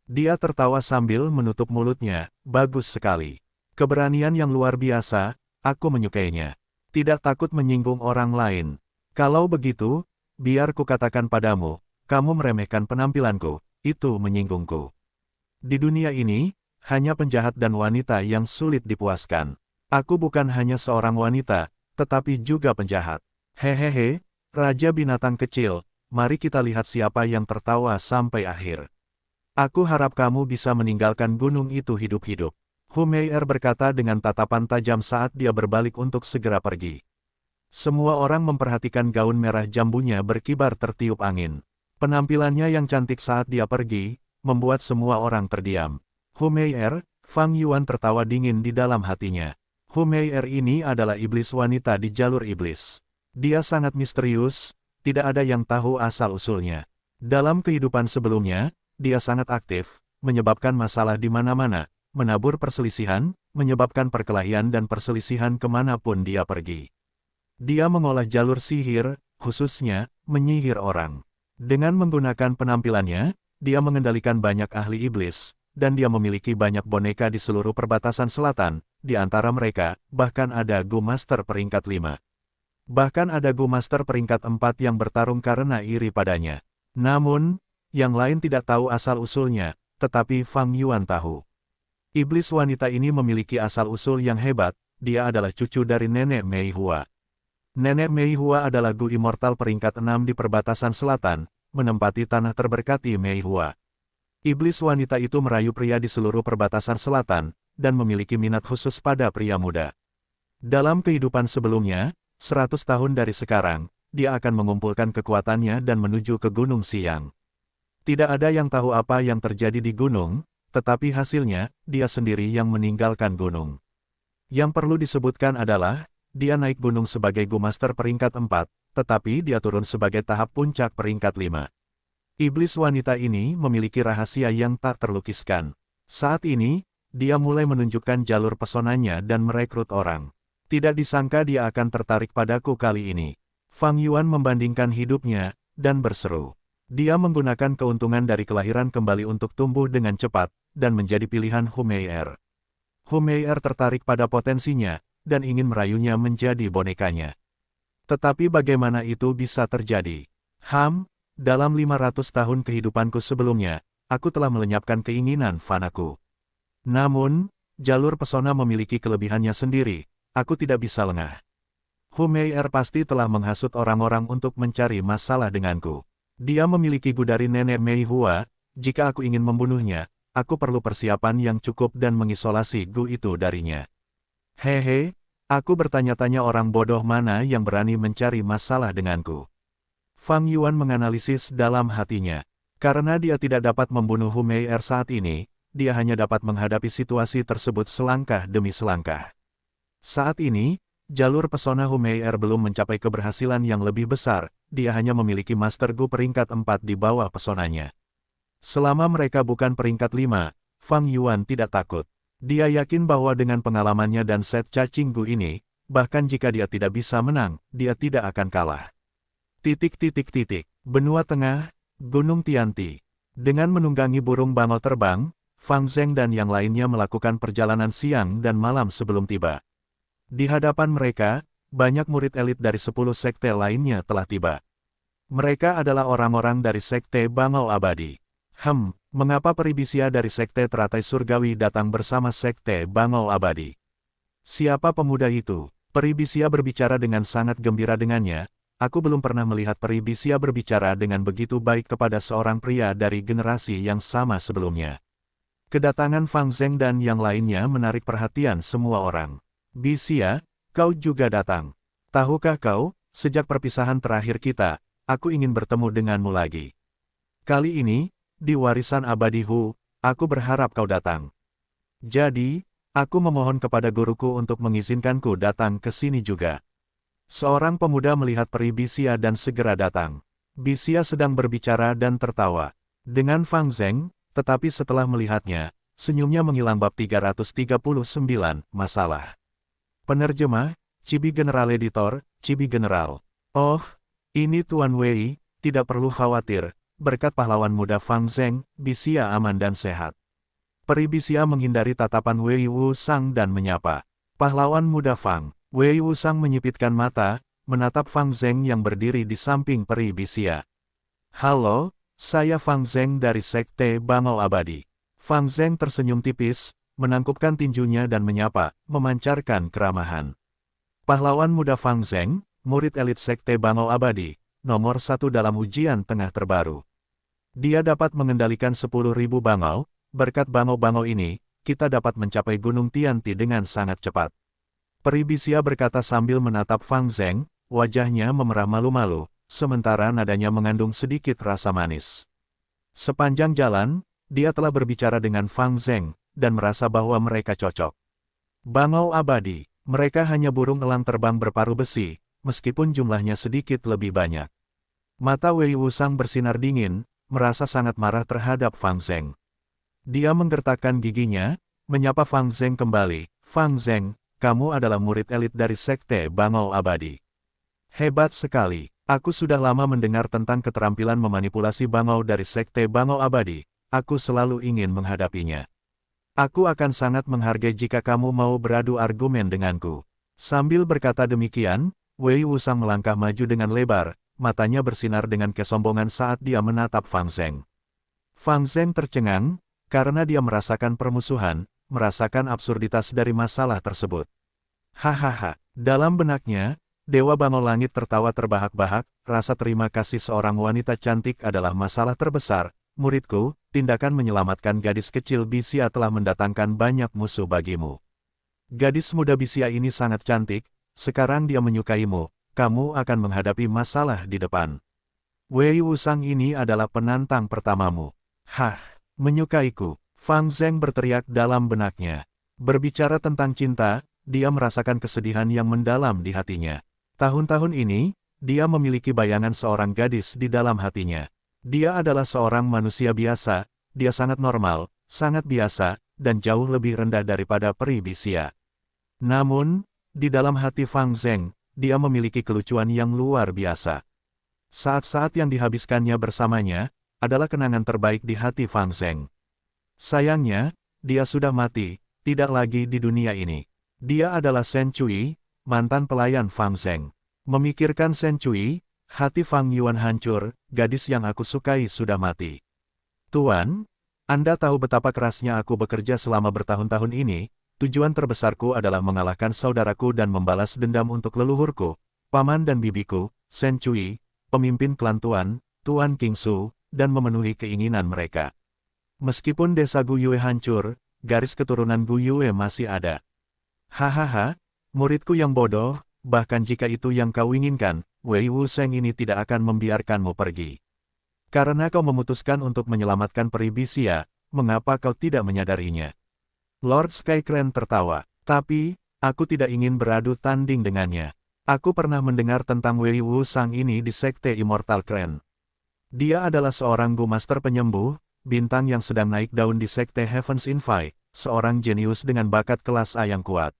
Dia tertawa sambil menutup mulutnya, bagus sekali. Keberanian yang luar biasa, aku menyukainya. Tidak takut menyinggung orang lain. Kalau begitu, biar kukatakan padamu, kamu meremehkan penampilanku, itu menyinggungku. Di dunia ini, hanya penjahat dan wanita yang sulit dipuaskan. Aku bukan hanya seorang wanita, tetapi juga penjahat. Hehehe, Raja Binatang Kecil, mari kita lihat siapa yang tertawa sampai akhir. Aku harap kamu bisa meninggalkan gunung itu hidup-hidup. Humeier berkata dengan tatapan tajam saat dia berbalik untuk segera pergi. Semua orang memperhatikan gaun merah jambunya berkibar tertiup angin. Penampilannya yang cantik saat dia pergi, membuat semua orang terdiam. Humeier, Fang Yuan tertawa dingin di dalam hatinya. Humeier ini adalah iblis wanita di jalur iblis. Dia sangat misterius, tidak ada yang tahu asal-usulnya. Dalam kehidupan sebelumnya, dia sangat aktif, menyebabkan masalah di mana-mana, menabur perselisihan, menyebabkan perkelahian dan perselisihan kemanapun dia pergi. Dia mengolah jalur sihir, khususnya, menyihir orang. Dengan menggunakan penampilannya, dia mengendalikan banyak ahli iblis, dan dia memiliki banyak boneka di seluruh perbatasan selatan, di antara mereka, bahkan ada Gu Master peringkat 5. Bahkan ada Gu Master peringkat 4 yang bertarung karena iri padanya. Namun, yang lain tidak tahu asal-usulnya, tetapi Fang Yuan tahu. Iblis wanita ini memiliki asal-usul yang hebat, dia adalah cucu dari Nenek Mei Hua. Nenek Mei Hua adalah Gu Immortal peringkat 6 di perbatasan selatan, menempati tanah terberkati Mei Hua. Iblis wanita itu merayu pria di seluruh perbatasan selatan, dan memiliki minat khusus pada pria muda. Dalam kehidupan sebelumnya, 100 tahun dari sekarang, dia akan mengumpulkan kekuatannya dan menuju ke Gunung Siang. Tidak ada yang tahu apa yang terjadi di gunung, tetapi hasilnya, dia sendiri yang meninggalkan gunung. Yang perlu disebutkan adalah, dia naik gunung sebagai Gu Master peringkat 4, tetapi dia turun sebagai tahap puncak peringkat 5. Iblis wanita ini memiliki rahasia yang tak terlukiskan. Saat ini, dia mulai menunjukkan jalur pesonanya dan merekrut orang. Tidak disangka dia akan tertarik padaku kali ini. Fang Yuan membandingkan hidupnya, dan berseru. Dia menggunakan keuntungan dari kelahiran kembali untuk tumbuh dengan cepat, dan menjadi pilihan Humeier. Humeier tertarik pada potensinya, dan ingin merayunya menjadi bonekanya. Tetapi bagaimana itu bisa terjadi? Dalam 500 tahun kehidupanku sebelumnya, aku telah melenyapkan keinginan fanaku. Namun, jalur pesona memiliki kelebihannya sendiri, aku tidak bisa lengah. Humeier pasti telah menghasut orang-orang untuk mencari masalah denganku. Dia memiliki Gu dari Nenek Mei Hua, jika aku ingin membunuhnya, aku perlu persiapan yang cukup dan mengisolasi Gu itu darinya. Hehe, aku bertanya-tanya orang bodoh mana yang berani mencari masalah denganku. Fang Yuan menganalisis dalam hatinya. Karena dia tidak dapat membunuh Humeier saat ini, dia hanya dapat menghadapi situasi tersebut selangkah demi selangkah. Saat ini, jalur pesona Humeier belum mencapai keberhasilan yang lebih besar, dia hanya memiliki Master Gu peringkat 4 di bawah pesonanya. Selama mereka bukan peringkat 5, Fang Yuan tidak takut. Dia yakin bahwa dengan pengalamannya dan set cacing Gu ini, bahkan jika dia tidak bisa menang, dia tidak akan kalah. Benua Tengah, Gunung Tianti. Dengan menunggangi burung bangau terbang, Fang Zheng dan yang lainnya melakukan perjalanan siang dan malam sebelum tiba. Di hadapan mereka, banyak murid elit dari 10 sekte lainnya telah tiba. Mereka adalah orang-orang dari sekte Bangau Abadi. Mengapa peribisia dari sekte teratai surgawi datang bersama sekte Bangau Abadi? Siapa pemuda itu? Peribisia berbicara dengan sangat gembira dengannya. Aku belum pernah melihat peribisia berbicara dengan begitu baik kepada seorang pria dari generasi yang sama sebelumnya. Kedatangan Fang Zheng dan yang lainnya menarik perhatian semua orang. Bisia, kau juga datang. Tahukah kau, sejak perpisahan terakhir kita, aku ingin bertemu denganmu lagi. Kali ini, di warisan abadi Hu, aku berharap kau datang. Jadi, aku memohon kepada guruku untuk mengizinkanku datang ke sini juga. Seorang pemuda melihat peri Bisia dan segera datang. Bisia sedang berbicara dan tertawa dengan Fang Zheng, tetapi setelah melihatnya, senyumnya menghilang. Bab 339, Masalah. Penerjemah, Chibi General Editor, Chibi General. Oh, ini Tuan Wei, tidak perlu khawatir, berkat pahlawan muda Fang Zheng, Bisia aman dan sehat. Peri Bisia menghindari tatapan Wei Wusang dan menyapa. Pahlawan muda Fang. Wei Wusang menyipitkan mata, menatap Fang Zheng yang berdiri di samping peri Bisia. Halo, saya Fang Zheng dari Sekte Bangau Abadi. Fang Zheng tersenyum tipis, menangkupkan tinjunya dan menyapa, memancarkan keramahan. Pahlawan muda Fang Zheng, murid elit Sekte Bangau Abadi, nomor 1 dalam ujian tengah terbaru. Dia dapat mengendalikan 10.000 bangau, berkat bangau-bangau ini, kita dapat mencapai Gunung Tianti dengan sangat cepat. Peri Bisia berkata sambil menatap Fang Zheng, wajahnya memerah malu-malu, sementara nadanya mengandung sedikit rasa manis. Sepanjang jalan, dia telah berbicara dengan Fang Zheng, dan merasa bahwa mereka cocok. Bangau Abadi, mereka hanya burung elang terbang berparuh besi, meskipun jumlahnya sedikit lebih banyak. Mata Wei Wusang bersinar dingin, merasa sangat marah terhadap Fang Zheng. Dia menggertakkan giginya, menyapa Fang Zheng kembali. Fang Zheng, kamu adalah murid elit dari Sekte Bangau Abadi. Hebat sekali, aku sudah lama mendengar tentang keterampilan memanipulasi bangau dari Sekte Bangau Abadi, aku selalu ingin menghadapinya. Aku akan sangat menghargai jika kamu mau beradu argumen denganku. Sambil berkata demikian, Wei Wusang melangkah maju dengan lebar, matanya bersinar dengan kesombongan saat dia menatap Fang Zheng. Fang Zheng tercengang, karena dia merasakan permusuhan, merasakan absurditas dari masalah tersebut. Hahaha, dalam benaknya, Dewa Bangau Langit tertawa terbahak-bahak, rasa terima kasih seorang wanita cantik adalah masalah terbesar. Muridku, tindakan menyelamatkan gadis kecil Bisia telah mendatangkan banyak musuh bagimu. Gadis muda Bisia ini sangat cantik, sekarang dia menyukaimu, kamu akan menghadapi masalah di depan. Wei Wusang ini adalah penantang pertamamu. Hah, menyukaiku, Fang Zheng berteriak dalam benaknya. Berbicara tentang cinta, dia merasakan kesedihan yang mendalam di hatinya. Tahun-tahun ini, dia memiliki bayangan seorang gadis di dalam hatinya. Dia adalah seorang manusia biasa, dia sangat normal, sangat biasa, dan jauh lebih rendah daripada peri Bisia. Namun, di dalam hati Fang Zheng, dia memiliki kelucuan yang luar biasa. Saat-saat yang dihabiskannya bersamanya, adalah kenangan terbaik di hati Fang Zheng. Sayangnya, dia sudah mati, tidak lagi di dunia ini. Dia adalah Shen Cui, mantan pelayan Fang Zheng. Memikirkan Shen Cui, hati Fang Yuan hancur, gadis yang aku sukai sudah mati. Tuan, Anda tahu betapa kerasnya aku bekerja selama bertahun-tahun ini, tujuan terbesarku adalah mengalahkan saudaraku dan membalas dendam untuk leluhurku, paman dan bibiku, Shen Cui, pemimpin klan Tuan Qingsu, dan memenuhi keinginan mereka. Meskipun desa Guyue hancur, garis keturunan Guyue masih ada. Hahaha, muridku yang bodoh, bahkan jika itu yang kau inginkan, Wei Wusang ini tidak akan membiarkanmu pergi. Karena kau memutuskan untuk menyelamatkan peri Bisia, mengapa kau tidak menyadarinya? Lord Skycrane tertawa, tapi, aku tidak ingin beradu tanding dengannya. Aku pernah mendengar tentang Wei Wusang ini di Sekte Immortal Crane. Dia adalah seorang Gu Master penyembuh, bintang yang sedang naik daun di Sekte Heavens Infy, seorang jenius dengan bakat kelas A yang kuat.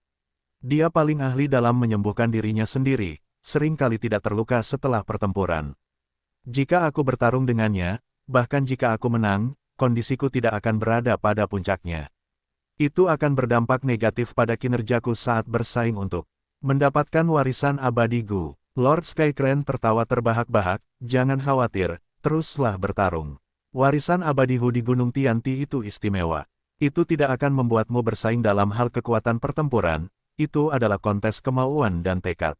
Dia paling ahli dalam menyembuhkan dirinya sendiri, seringkali tidak terluka setelah pertempuran. Jika aku bertarung dengannya, bahkan jika aku menang, kondisiku tidak akan berada pada puncaknya. Itu akan berdampak negatif pada kinerjaku saat bersaing untuk mendapatkan warisan abadi Gu. Lord Skycrane tertawa terbahak-bahak, jangan khawatir, teruslah bertarung. Warisan abadi Gu di Gunung Tianti itu istimewa. Itu tidak akan membuatmu bersaing dalam hal kekuatan pertempuran, itu adalah kontes kemauan dan tekad.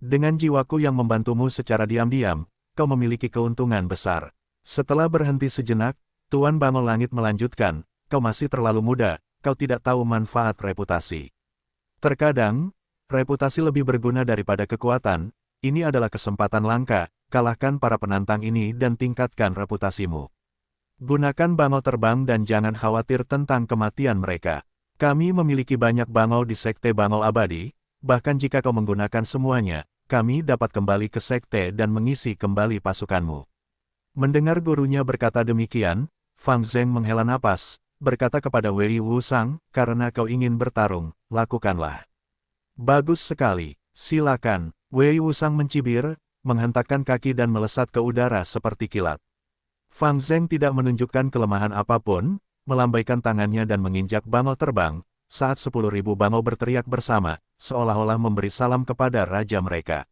Dengan jiwaku yang membantumu secara diam-diam, kau memiliki keuntungan besar. Setelah berhenti sejenak, Tuan Bangau Langit melanjutkan, kau masih terlalu muda, kau tidak tahu manfaat reputasi. Terkadang, reputasi lebih berguna daripada kekuatan, ini adalah kesempatan langka, kalahkan para penantang ini dan tingkatkan reputasimu. Gunakan bangau terbang dan jangan khawatir tentang kematian mereka. Kami memiliki banyak bangau di Sekte Bangau Abadi, bahkan jika kau menggunakan semuanya, kami dapat kembali ke Sekte dan mengisi kembali pasukanmu. Mendengar gurunya berkata demikian, Fang Zheng menghela napas, berkata kepada Wei Wusang, karena kau ingin bertarung, lakukanlah. Bagus sekali, silakan. Wei Wusang mencibir, menghentakkan kaki dan melesat ke udara seperti kilat. Fang Zheng tidak menunjukkan kelemahan apapun, melambaikan tangannya dan menginjak bangau terbang, saat 10.000 bangau berteriak bersama, seolah-olah memberi salam kepada raja mereka.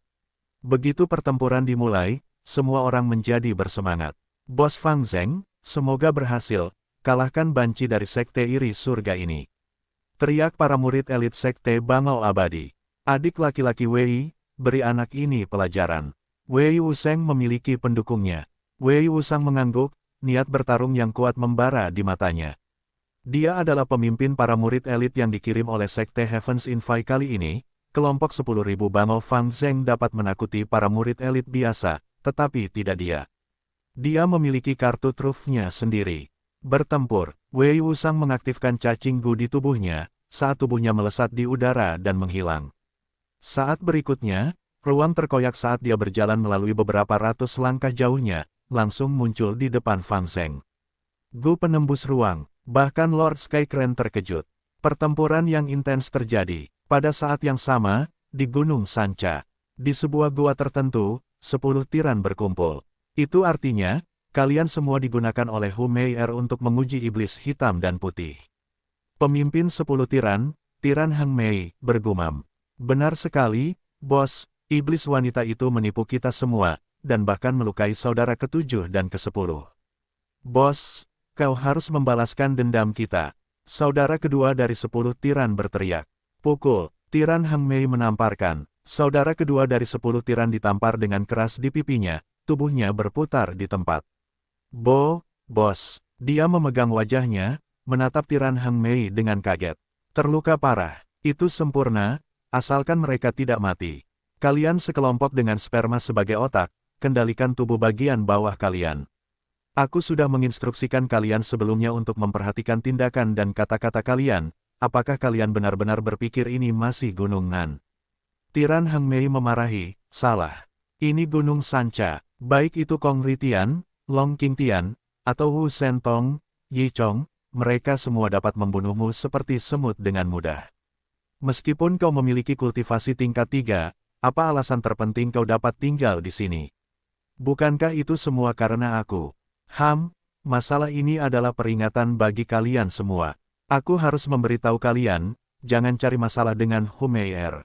Begitu pertempuran dimulai, semua orang menjadi bersemangat. Bos Fang Zheng, semoga berhasil, kalahkan banci dari sekte iri surga ini. Teriak para murid elit sekte Bangau Abadi. Adik laki-laki Wei, beri anak ini pelajaran. Wei Wusheng memiliki pendukungnya. Wei Wusheng mengangguk, niat bertarung yang kuat membara di matanya. Dia adalah pemimpin para murid elit yang dikirim oleh sekte Heavens Invite kali ini. Kelompok 10.000 Bangau Fang Zheng dapat menakuti para murid elit biasa, tetapi tidak dia. Dia memiliki kartu trufnya sendiri. Bertempur, Wei Wusheng mengaktifkan cacing gu di tubuhnya, saat tubuhnya melesat di udara dan menghilang. Saat berikutnya, ruang terkoyak saat dia berjalan melalui beberapa ratus langkah jauhnya, langsung muncul di depan Fang Zheng. Gu penembus ruang, bahkan Lord Skycrane terkejut. Pertempuran yang intens terjadi. Pada saat yang sama, di Gunung Sanca, di sebuah gua tertentu, 10 tiran berkumpul. Itu artinya, kalian semua digunakan oleh Hu Mei'er untuk menguji iblis hitam dan putih. Pemimpin 10 tiran, Tiran Hang Mei, bergumam. Benar sekali, bos, iblis wanita itu menipu kita semua, dan bahkan melukai saudara ke-7 dan ke-10. Bos, kau harus membalaskan dendam kita. Saudara kedua dari 10 tiran berteriak. Pukul, Tiran Hang Mei menamparkan. Saudara kedua dari 10 tiran ditampar dengan keras di pipinya, tubuhnya berputar di tempat. Bos, dia memegang wajahnya, menatap Tiran Hang Mei dengan kaget. Terluka parah, itu sempurna, asalkan mereka tidak mati. Kalian sekelompok dengan sperma sebagai otak, kendalikan tubuh bagian bawah kalian. Aku sudah menginstruksikan kalian sebelumnya untuk memperhatikan tindakan dan kata-kata kalian. Apakah kalian benar-benar berpikir ini masih Gunung Nan? Tiran Hang Mei memarahi, salah. Ini Gunung Sanca, baik itu Kong Ritian, Long Qingtian, atau Wu Shentong, Yi Chong, mereka semua dapat membunuhmu seperti semut dengan mudah. Meskipun kau memiliki kultivasi tingkat 3, apa alasan terpenting kau dapat tinggal di sini? Bukankah itu semua karena aku? Masalah ini adalah peringatan bagi kalian semua. Aku harus memberitahu kalian, jangan cari masalah dengan Hu Mei'er.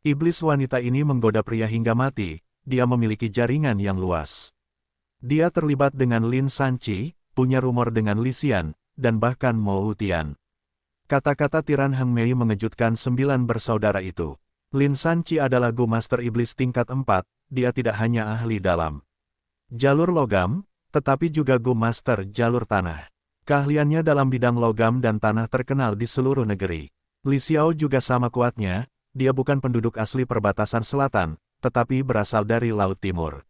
Iblis wanita ini menggoda pria hingga mati, dia memiliki jaringan yang luas. Dia terlibat dengan Lin Sanchi, punya rumor dengan Li Xian, dan bahkan Mo Wutian. Kata-kata Tiran Hang Mei mengejutkan 9 bersaudara itu. Lin Sanchi adalah Gu Master Iblis tingkat 4, dia tidak hanya ahli dalam jalur logam, tetapi juga Gu Master jalur tanah. Keahliannya dalam bidang logam dan tanah terkenal di seluruh negeri. Li Xiao juga sama kuatnya, dia bukan penduduk asli perbatasan selatan, tetapi berasal dari Laut Timur.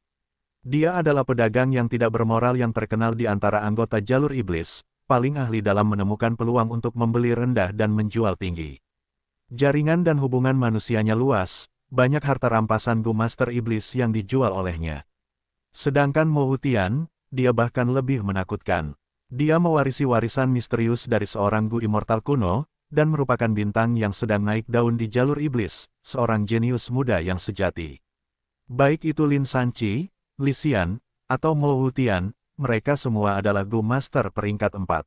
Dia adalah pedagang yang tidak bermoral yang terkenal di antara anggota jalur iblis, paling ahli dalam menemukan peluang untuk membeli rendah dan menjual tinggi. Jaringan dan hubungan manusianya luas, banyak harta rampasan Gu Master Iblis yang dijual olehnya. Sedangkan Mo Wutian, dia bahkan lebih menakutkan. Dia mewarisi warisan misterius dari seorang Gu Immortal kuno, dan merupakan bintang yang sedang naik daun di jalur iblis, seorang jenius muda yang sejati. Baik itu Lin Sanchi, Li Xian, atau Mo Wutian, mereka semua adalah Gu Master peringkat 4.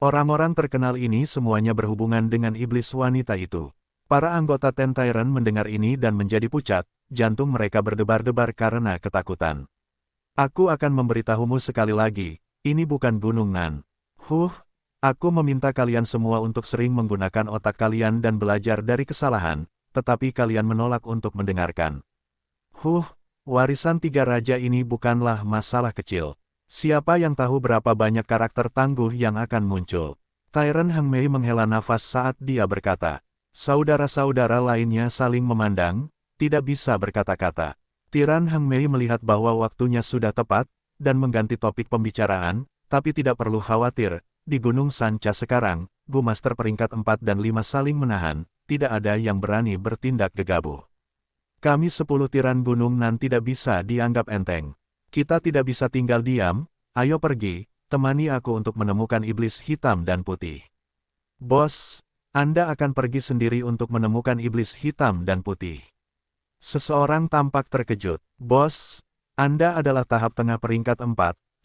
Orang-orang terkenal ini semuanya berhubungan dengan iblis wanita itu. Para anggota Ten Tyrant mendengar ini dan menjadi pucat, jantung mereka berdebar-debar karena ketakutan. Aku akan memberitahumu sekali lagi. Ini bukan Gunung Nan. Aku meminta kalian semua untuk sering menggunakan otak kalian dan belajar dari kesalahan, tetapi kalian menolak untuk mendengarkan. Warisan 3 raja ini bukanlah masalah kecil. Siapa yang tahu berapa banyak karakter tangguh yang akan muncul? Tyrant Hang Mei menghela nafas saat dia berkata. Saudara-saudara lainnya saling memandang, tidak bisa berkata-kata. Tiran Hang Mei melihat bahwa waktunya sudah tepat, dan mengganti topik pembicaraan, tapi tidak perlu khawatir, di Gunung Sanca sekarang, Gu Master peringkat 4 dan 5 saling menahan, tidak ada yang berani bertindak gegabah. Kami 10 tiran Gunung Nan tidak bisa dianggap enteng. Kita tidak bisa tinggal diam, ayo pergi, temani aku untuk menemukan iblis hitam dan putih. Bos, Anda akan pergi sendiri untuk menemukan iblis hitam dan putih. Seseorang tampak terkejut. Bos, Anda adalah tahap tengah peringkat 4,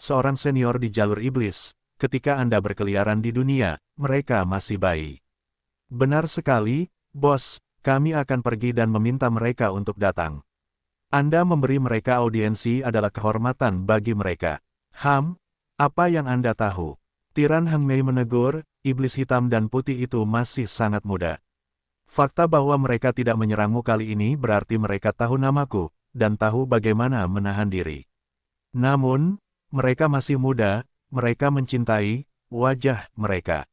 seorang senior di jalur iblis. Ketika Anda berkeliaran di dunia, mereka masih bayi. Benar sekali, bos, kami akan pergi dan meminta mereka untuk datang. Anda memberi mereka audiensi adalah kehormatan bagi mereka. Apa yang Anda tahu? Tiran Heng Mei menegur, iblis hitam dan putih itu masih sangat muda. Fakta bahwa mereka tidak menyerangmu kali ini berarti mereka tahu namaku, dan tahu bagaimana menahan diri. Namun, mereka masih muda, mereka mencintai wajah mereka.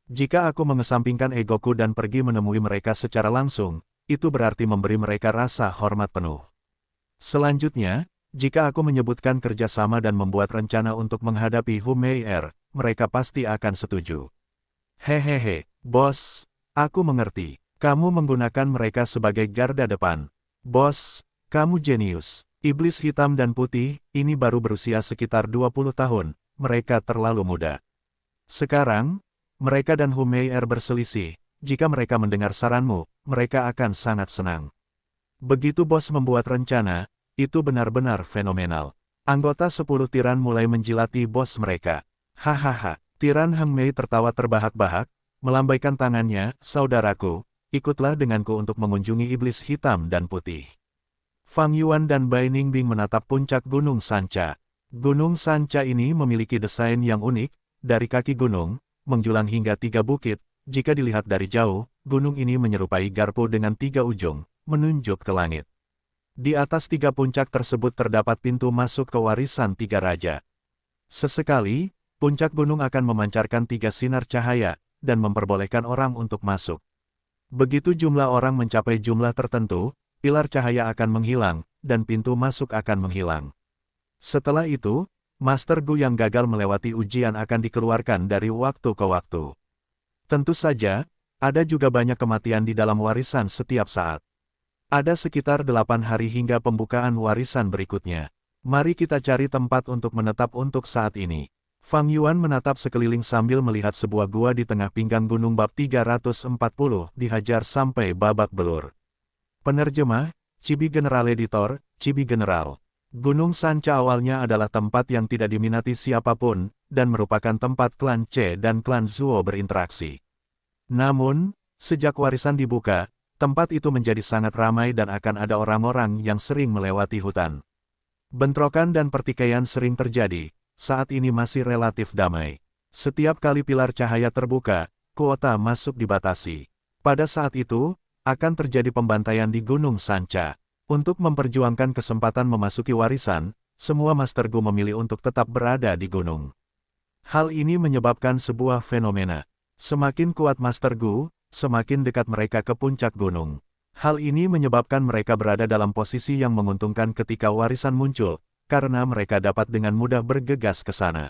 Jika aku mengesampingkan egoku dan pergi menemui mereka secara langsung, itu berarti memberi mereka rasa hormat penuh. Selanjutnya, jika aku menyebutkan kerjasama dan membuat rencana untuk menghadapi Hu Mei Er, mereka pasti akan setuju. Hehehe, bos, aku mengerti. Kamu menggunakan mereka sebagai garda depan. Bos, kamu jenius. Iblis hitam dan putih, ini baru berusia sekitar 20 tahun, mereka terlalu muda. Sekarang, mereka dan Hu Mei Er berselisih, jika mereka mendengar saranmu, mereka akan sangat senang. Begitu bos membuat rencana, itu benar-benar fenomenal. Anggota 10 tiran mulai menjilati bos mereka. Hahaha, Tiran Heng Mei tertawa terbahak-bahak, melambaikan tangannya, saudaraku, ikutlah denganku untuk mengunjungi iblis hitam dan putih. Fang Yuan dan Bai Ningbing menatap puncak Gunung Sanca. Gunung Sanca ini memiliki desain yang unik, dari kaki gunung, menjulang hingga 3 bukit. Jika dilihat dari jauh, gunung ini menyerupai garpu dengan 3 ujung, menunjuk ke langit. Di atas 3 puncak tersebut terdapat pintu masuk ke warisan 3 raja. Sesekali, puncak gunung akan memancarkan 3 sinar cahaya, dan memperbolehkan orang untuk masuk. Begitu jumlah orang mencapai jumlah tertentu, pilar cahaya akan menghilang, dan pintu masuk akan menghilang. Setelah itu, Master Gu yang gagal melewati ujian akan dikeluarkan dari waktu ke waktu. Tentu saja, ada juga banyak kematian di dalam warisan setiap saat. Ada sekitar 8 hari hingga pembukaan warisan berikutnya. Mari kita cari tempat untuk menetap untuk saat ini. Fang Yuan menatap sekeliling sambil melihat sebuah gua di tengah pinggang gunung bab 340, dihajar sampai babak belur. Penerjemah, Chibi General Editor, Chibi General. Gunung Sanca awalnya adalah tempat yang tidak diminati siapapun, dan merupakan tempat klan Ce dan klan Zuo berinteraksi. Namun, sejak warisan dibuka, tempat itu menjadi sangat ramai dan akan ada orang-orang yang sering melewati hutan. Bentrokan dan pertikaian sering terjadi. Saat ini masih relatif damai. Setiap kali pilar cahaya terbuka, kuota masuk dibatasi. Pada saat itu, akan terjadi pembantaian di Gunung Sanca. Untuk memperjuangkan kesempatan memasuki warisan, semua Master Gu memilih untuk tetap berada di gunung. Hal ini menyebabkan sebuah fenomena. Semakin kuat Master Gu, semakin dekat mereka ke puncak gunung. Hal ini menyebabkan mereka berada dalam posisi yang menguntungkan ketika warisan muncul, karena mereka dapat dengan mudah bergegas ke sana.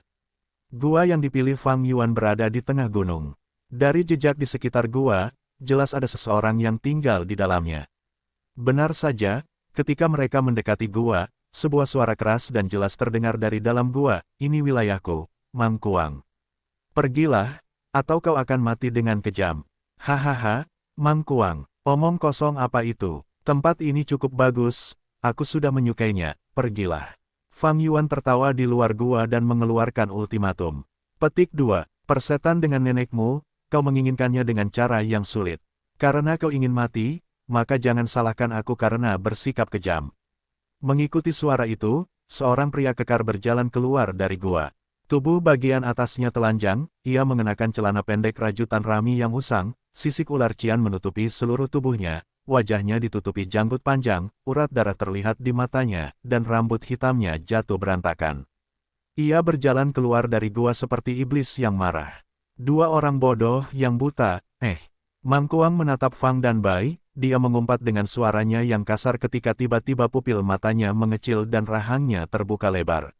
Gua yang dipilih Fang Yuan berada di tengah gunung. Dari jejak di sekitar gua, jelas ada seseorang yang tinggal di dalamnya. Benar saja, ketika mereka mendekati gua, sebuah suara keras dan jelas terdengar dari dalam gua, "Ini wilayahku, Mang Kuang. Pergilah, atau kau akan mati dengan kejam." Hahaha, Mang Kuang, omong kosong apa itu? Tempat ini cukup bagus, aku sudah menyukainya, pergilah. Fang Yuan tertawa di luar gua dan mengeluarkan ultimatum. Petik 2. Persetan dengan nenekmu, kau menginginkannya dengan cara yang sulit. Karena kau ingin mati, maka jangan salahkan aku karena bersikap kejam. Mengikuti suara itu, seorang pria kekar berjalan keluar dari gua. Tubuh bagian atasnya telanjang, ia mengenakan celana pendek rajutan rami yang usang, sisik ular cian menutupi seluruh tubuhnya. Wajahnya ditutupi janggut panjang, urat darah terlihat di matanya, dan rambut hitamnya jatuh berantakan. Ia berjalan keluar dari gua seperti iblis yang marah. Dua orang bodoh yang buta, Mang Kuang menatap Fang dan Bai, dia mengumpat dengan suaranya yang kasar ketika tiba-tiba pupil matanya mengecil dan rahangnya terbuka lebar.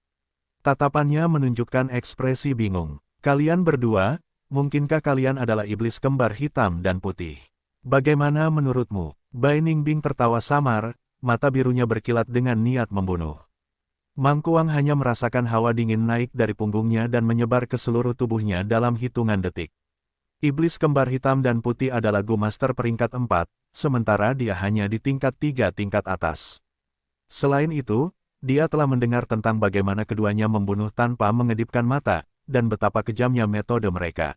Tatapannya menunjukkan ekspresi bingung. Kalian berdua, mungkinkah kalian adalah iblis kembar hitam dan putih? Bagaimana menurutmu? Bai Ningbing tertawa samar, mata birunya berkilat dengan niat membunuh. Mang Kuang hanya merasakan hawa dingin naik dari punggungnya dan menyebar ke seluruh tubuhnya dalam hitungan detik. Iblis kembar hitam dan putih adalah Gu Master peringkat 4, sementara dia hanya di tingkat 3 tingkat atas. Selain itu, Dia telah mendengar tentang bagaimana keduanya membunuh tanpa mengedipkan mata, dan betapa kejamnya metode mereka.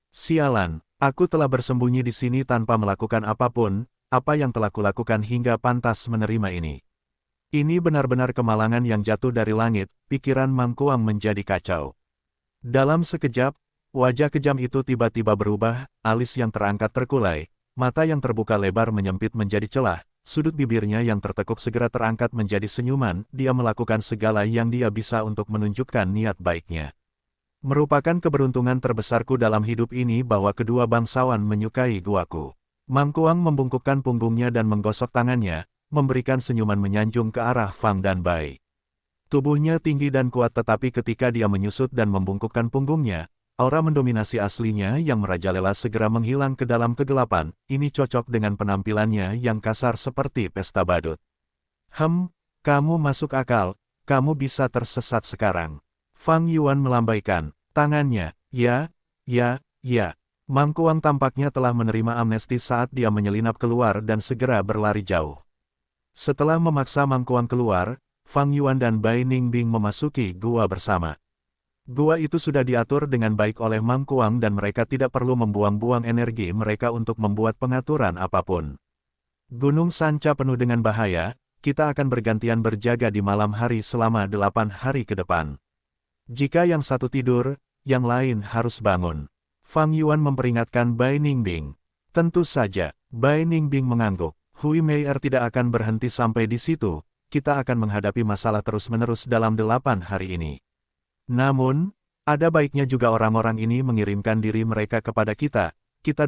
Sialan, aku telah bersembunyi di sini tanpa melakukan apapun, apa yang telah kulakukan hingga pantas menerima ini. Ini benar-benar kemalangan yang jatuh dari langit, pikiran Mangkuang menjadi kacau. Dalam sekejap, wajah kejam itu tiba-tiba berubah, alis yang terangkat terkulai, mata yang terbuka lebar menyempit menjadi celah, sudut bibirnya yang tertekuk segera terangkat menjadi senyuman, dia melakukan segala yang dia bisa untuk menunjukkan niat baiknya. Merupakan keberuntungan terbesarku dalam hidup ini bahwa kedua bangsawan menyukai guaku. Mangkuang membungkukkan punggungnya dan menggosok tangannya, memberikan senyuman menyanjung ke arah Fang dan Bai. Tubuhnya tinggi dan kuat tetapi ketika dia menyusut dan membungkukkan punggungnya, aura mendominasi aslinya yang merajalela segera menghilang ke dalam kegelapan, ini cocok dengan penampilannya yang kasar seperti pesta badut. Kamu masuk akal, kamu bisa tersesat sekarang. Fang Yuan melambaikan tangannya, ya. Mangkuang tampaknya telah menerima amnesti saat dia menyelinap keluar dan segera berlari jauh. Setelah memaksa Mangkuang keluar, Fang Yuan dan Bai Ningbing memasuki gua bersama. Gua itu sudah diatur dengan baik oleh Mangkuang dan mereka tidak perlu membuang-buang energi mereka untuk membuat pengaturan apapun. Gunung Sanca penuh dengan bahaya, kita akan bergantian berjaga di malam hari selama 8 hari ke depan. Jika yang satu tidur, yang lain harus bangun. Fang Yuan memperingatkan Bai Ningbing. Tentu saja, Bai Ningbing mengangguk. Hui Meier tidak akan berhenti sampai di situ, kita akan menghadapi masalah terus-menerus dalam 8 hari ini. Namun, ada baiknya juga orang-orang ini mengirimkan diri mereka kepada kita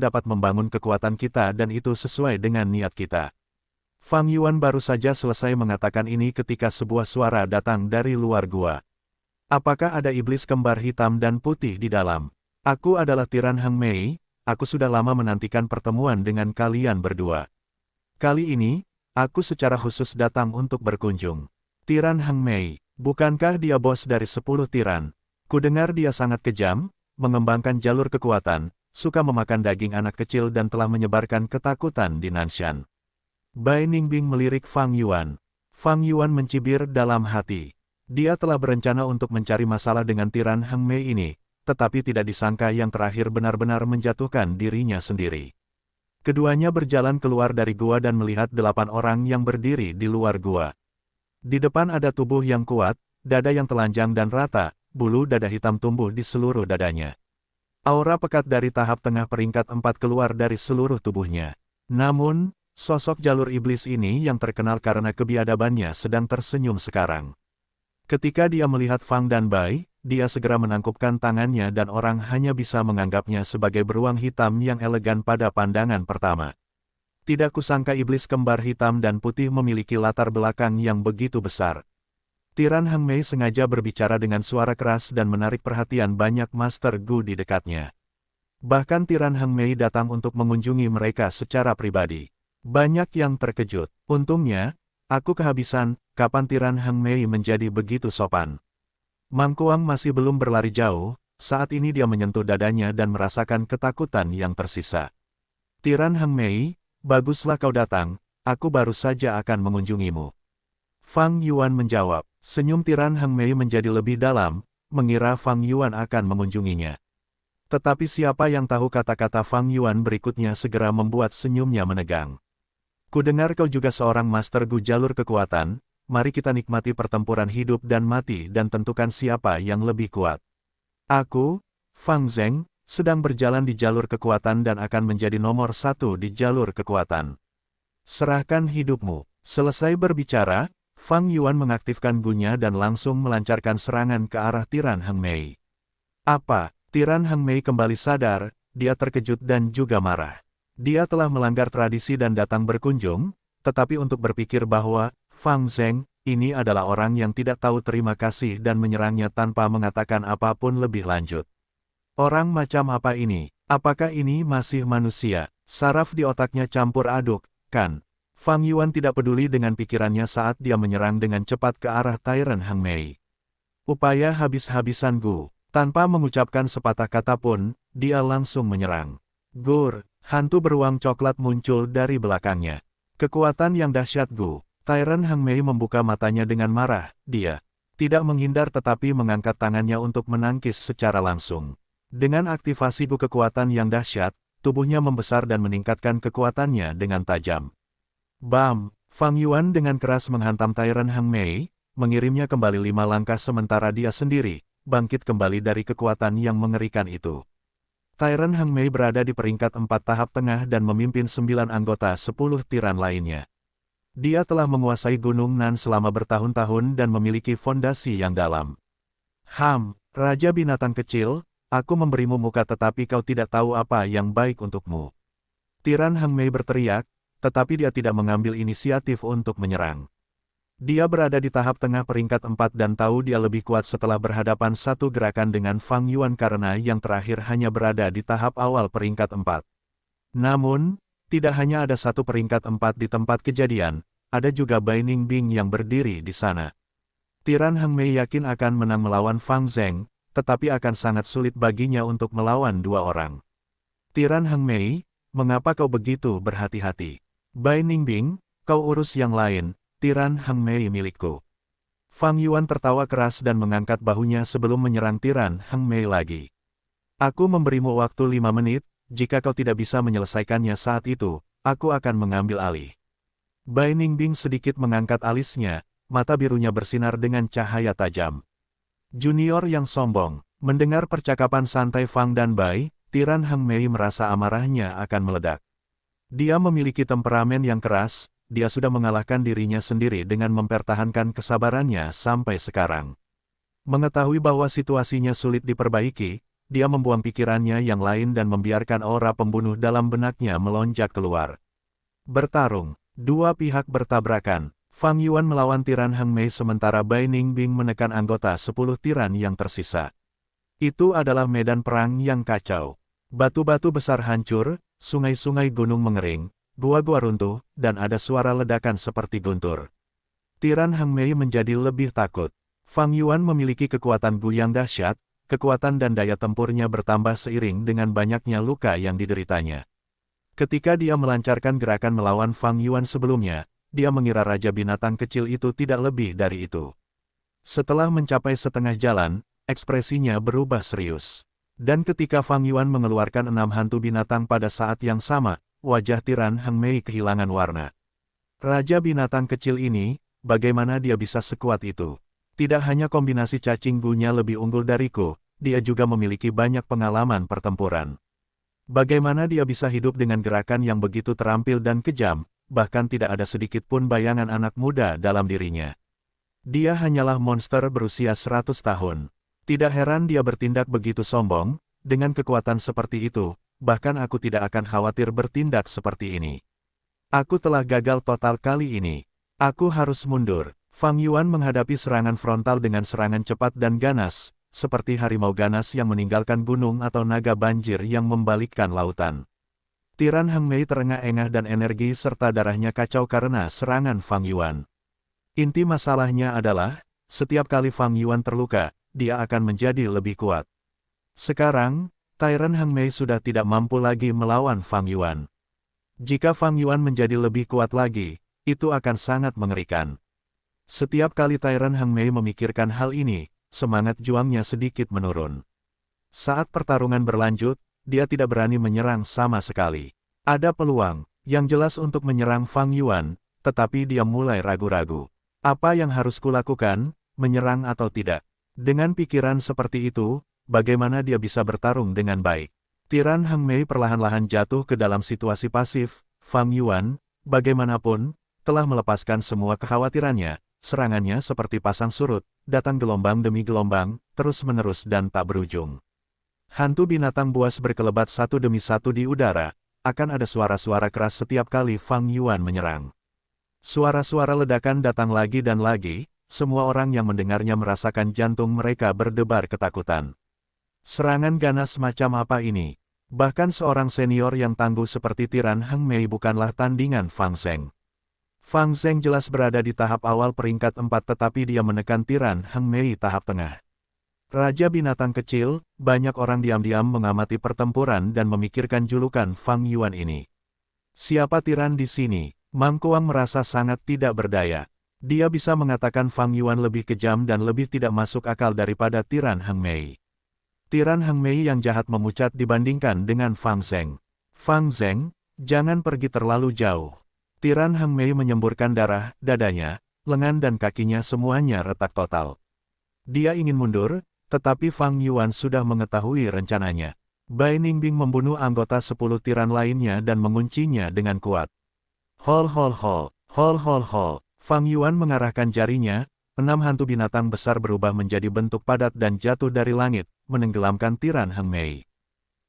dapat membangun kekuatan kita dan itu sesuai dengan niat kita. Fang Yuan baru saja selesai mengatakan ini ketika sebuah suara datang dari luar gua. Apakah ada iblis kembar hitam dan putih di dalam? Aku adalah Tiran Heng Mei, aku sudah lama menantikan pertemuan dengan kalian berdua. Kali ini, aku secara khusus datang untuk berkunjung. Tiran Heng Mei, bukankah dia bos dari 10 tiran? Kudengar dia sangat kejam, mengembangkan jalur kekuatan, suka memakan daging anak kecil dan telah menyebarkan ketakutan di Nanshan. Bai Ningbing melirik Fang Yuan. Fang Yuan mencibir dalam hati. Dia telah berencana untuk mencari masalah dengan Tiran Heng Mei ini, tetapi tidak disangka yang terakhir benar-benar menjatuhkan dirinya sendiri. Keduanya berjalan keluar dari gua dan melihat 8 orang yang berdiri di luar gua. Di depan ada tubuh yang kuat, dada yang telanjang dan rata, bulu dada hitam tumbuh di seluruh dadanya. Aura pekat dari tahap tengah peringkat 4 keluar dari seluruh tubuhnya. Namun, sosok jalur iblis ini yang terkenal karena kebiadabannya sedang tersenyum sekarang. Ketika dia melihat Fang dan Bai, dia segera menangkupkan tangannya dan orang hanya bisa menganggapnya sebagai beruang hitam yang elegan pada pandangan pertama. Tidak kusangka iblis kembar hitam dan putih memiliki latar belakang yang begitu besar. Tiran Heng Mei sengaja berbicara dengan suara keras dan menarik perhatian banyak Master Gu di dekatnya. Bahkan Tiran Heng Mei datang untuk mengunjungi mereka secara pribadi. Banyak yang terkejut. Untungnya, aku kehabisan, kapan Tiran Heng Mei menjadi begitu sopan. Mangkuang masih belum berlari jauh, saat ini dia menyentuh dadanya dan merasakan ketakutan yang tersisa. Tiran Heng Mei, baguslah kau datang, aku baru saja akan mengunjungimu. Fang Yuan menjawab, senyum Tiran Heng Mei menjadi lebih dalam, mengira Fang Yuan akan mengunjunginya. Tetapi siapa yang tahu kata-kata Fang Yuan berikutnya segera membuat senyumnya menegang. Kudengar kau juga seorang Master Gu jalur kekuatan, mari kita nikmati pertempuran hidup dan mati dan tentukan siapa yang lebih kuat. Aku, Fang Zheng, sedang berjalan di jalur kekuatan dan akan menjadi nomor 1 di jalur kekuatan. Serahkan hidupmu. Selesai berbicara, Fang Yuan mengaktifkan gunya dan langsung melancarkan serangan ke arah Tiran Heng Mei. Apa? Tiran Heng Mei kembali sadar, dia terkejut dan juga marah. Dia telah melanggar tradisi dan datang berkunjung, tetapi untuk berpikir bahwa Fang Zheng ini adalah orang yang tidak tahu terima kasih dan menyerangnya tanpa mengatakan apapun lebih lanjut. Orang macam apa ini? Apakah ini masih manusia? Saraf di otaknya campur aduk, kan? Fang Yuan tidak peduli dengan pikirannya saat dia menyerang dengan cepat ke arah Tiran Heng Mei. Upaya habis-habisan Gu. Tanpa mengucapkan sepatah kata pun, dia langsung menyerang. Gur, hantu beruang coklat muncul dari belakangnya. Kekuatan yang dahsyat Gu. Tyran Hang Mei membuka matanya dengan marah. Dia tidak menghindar tetapi mengangkat tangannya untuk menangkis secara langsung. Dengan aktivasi gu kekuatan yang dahsyat, tubuhnya membesar dan meningkatkan kekuatannya dengan tajam. Bam! Fang Yuan dengan keras menghantam Tyran Hang Mei, mengirimnya kembali 5 langkah sementara dia sendiri bangkit kembali dari kekuatan yang mengerikan itu. Tyran Hang Mei berada di peringkat 4 tahap tengah dan memimpin 9 anggota 10 tiran lainnya. Dia telah menguasai Gunung Nan selama bertahun-tahun dan memiliki fondasi yang dalam. Raja binatang kecil, aku memberimu muka tetapi kau tidak tahu apa yang baik untukmu. Tiran Hang Mei berteriak, tetapi dia tidak mengambil inisiatif untuk menyerang. Dia berada di tahap tengah peringkat 4 dan tahu dia lebih kuat setelah berhadapan satu gerakan dengan Fang Yuan karena yang terakhir hanya berada di tahap awal peringkat 4. Namun, tidak hanya ada satu peringkat 4 di tempat kejadian, ada juga Bai Ningbing yang berdiri di sana. Tiran Hang Mei yakin akan menang melawan Fang Zheng, tetapi akan sangat sulit baginya untuk melawan 2 orang. Tiran Hang Mei, mengapa kau begitu berhati-hati? Bai Ningbing, kau urus yang lain. Tiran Hang Mei milikku. Fang Yuan tertawa keras dan mengangkat bahunya sebelum menyerang Tiran Hang Mei lagi. Aku memberimu waktu 5 menit, jika kau tidak bisa menyelesaikannya saat itu, aku akan mengambil alih. Bai Ningbing sedikit mengangkat alisnya, mata birunya bersinar dengan cahaya tajam. Junior yang sombong, mendengar percakapan santai Fang dan Bai, Tiran Hang Mei merasa amarahnya akan meledak. Dia memiliki temperamen yang keras. Dia sudah mengalahkan dirinya sendiri dengan mempertahankan kesabarannya sampai sekarang. Mengetahui bahwa situasinya sulit diperbaiki, dia membuang pikirannya yang lain dan membiarkan aura pembunuh dalam benaknya melonjak keluar. Bertarung, 2 pihak bertabrakan. Fang Yuan melawan Tiran Hang Mei sementara Bai Ningbing menekan anggota 10 tiran yang tersisa. Itu adalah medan perang yang kacau. Batu-batu besar hancur, sungai-sungai gunung mengering, gua-gua runtuh, dan ada suara ledakan seperti guntur. Tiran Hang Mei menjadi lebih takut. Fang Yuan memiliki kekuatan gu yang dahsyat, kekuatan dan daya tempurnya bertambah seiring dengan banyaknya luka yang dideritanya. Ketika dia melancarkan gerakan melawan Fang Yuan sebelumnya, dia mengira Raja Binatang Kecil itu tidak lebih dari itu. Setelah mencapai setengah jalan, ekspresinya berubah serius. Dan ketika Fang Yuan mengeluarkan 6 hantu binatang pada saat yang sama, wajah Tiran Hang Mei kehilangan warna. Raja binatang kecil ini, bagaimana dia bisa sekuat itu? Tidak hanya kombinasi cacing gunya lebih unggul dariku, dia juga memiliki banyak pengalaman pertempuran. Bagaimana dia bisa hidup dengan gerakan yang begitu terampil dan kejam, bahkan tidak ada sedikit pun bayangan anak muda dalam dirinya. Dia hanyalah monster berusia 100 tahun. Tidak heran dia bertindak begitu sombong, dengan kekuatan seperti itu, bahkan aku tidak akan khawatir bertindak seperti ini. Aku telah gagal total kali ini. Aku harus mundur. Fang Yuan menghadapi serangan frontal dengan serangan cepat dan ganas, seperti harimau ganas yang meninggalkan gunung atau naga banjir yang membalikkan lautan. Tiran Hang Mei terengah-engah dan energi serta darahnya kacau karena serangan Fang Yuan. Inti masalahnya adalah, setiap kali Fang Yuan terluka, dia akan menjadi lebih kuat. Sekarang, Tiran Hang Mei sudah tidak mampu lagi melawan Fang Yuan. Jika Fang Yuan menjadi lebih kuat lagi, itu akan sangat mengerikan. Setiap kali Tiran Hang Mei memikirkan hal ini, semangat juangnya sedikit menurun. Saat pertarungan berlanjut, dia tidak berani menyerang sama sekali. Ada peluang, yang jelas untuk menyerang Fang Yuan, tetapi dia mulai ragu-ragu. Apa yang harus kulakukan, menyerang atau tidak? Dengan pikiran seperti itu, bagaimana dia bisa bertarung dengan baik? Tiran Hang Mei perlahan-lahan jatuh ke dalam situasi pasif. Fang Yuan, bagaimanapun, telah melepaskan semua kekhawatirannya. Serangannya seperti pasang surut, datang gelombang demi gelombang, terus-menerus dan tak berujung. Hantu binatang buas berkelebat satu demi satu di udara, akan ada suara-suara keras setiap kali Fang Yuan menyerang. Suara-suara ledakan datang lagi dan lagi, semua orang yang mendengarnya merasakan jantung mereka berdebar ketakutan. Serangan ganas macam apa ini? Bahkan seorang senior yang tangguh seperti Tiran Hang Mei bukanlah tandingan Fang Zheng. Fang Zheng jelas berada di tahap awal peringkat 4 tetapi dia menekan Tiran Hang Mei tahap tengah. Raja binatang kecil, banyak orang diam-diam mengamati pertempuran dan memikirkan julukan Fang Yuan ini. Siapa Tiran di sini? Mang Kuang merasa sangat tidak berdaya. Dia bisa mengatakan Fang Yuan lebih kejam dan lebih tidak masuk akal daripada tiran Heng Mei. Tiran Heng Mei yang jahat memucat dibandingkan dengan Fang Zheng. Fang Zheng, jangan pergi terlalu jauh. Tiran Heng Mei menyemburkan darah, dadanya, lengan dan kakinya semuanya retak total. Dia ingin mundur, tetapi Fang Yuan sudah mengetahui rencananya. Bai Ningbing membunuh anggota 10 tiran lainnya dan menguncinya dengan kuat. Hol hol hol, hol hol hol. Fang Yuan mengarahkan jarinya, 6 hantu binatang besar berubah menjadi bentuk padat dan jatuh dari langit, menenggelamkan tiran Heng Mei.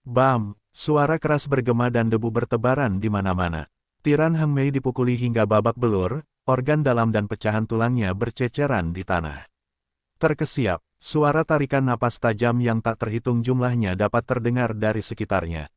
Bam! Suara keras bergema dan debu bertebaran di mana-mana. Tiran Heng Mei dipukuli hingga babak belur, organ dalam dan pecahan tulangnya berceceran di tanah. Terkesiap, suara tarikan napas tajam yang tak terhitung jumlahnya dapat terdengar dari sekitarnya.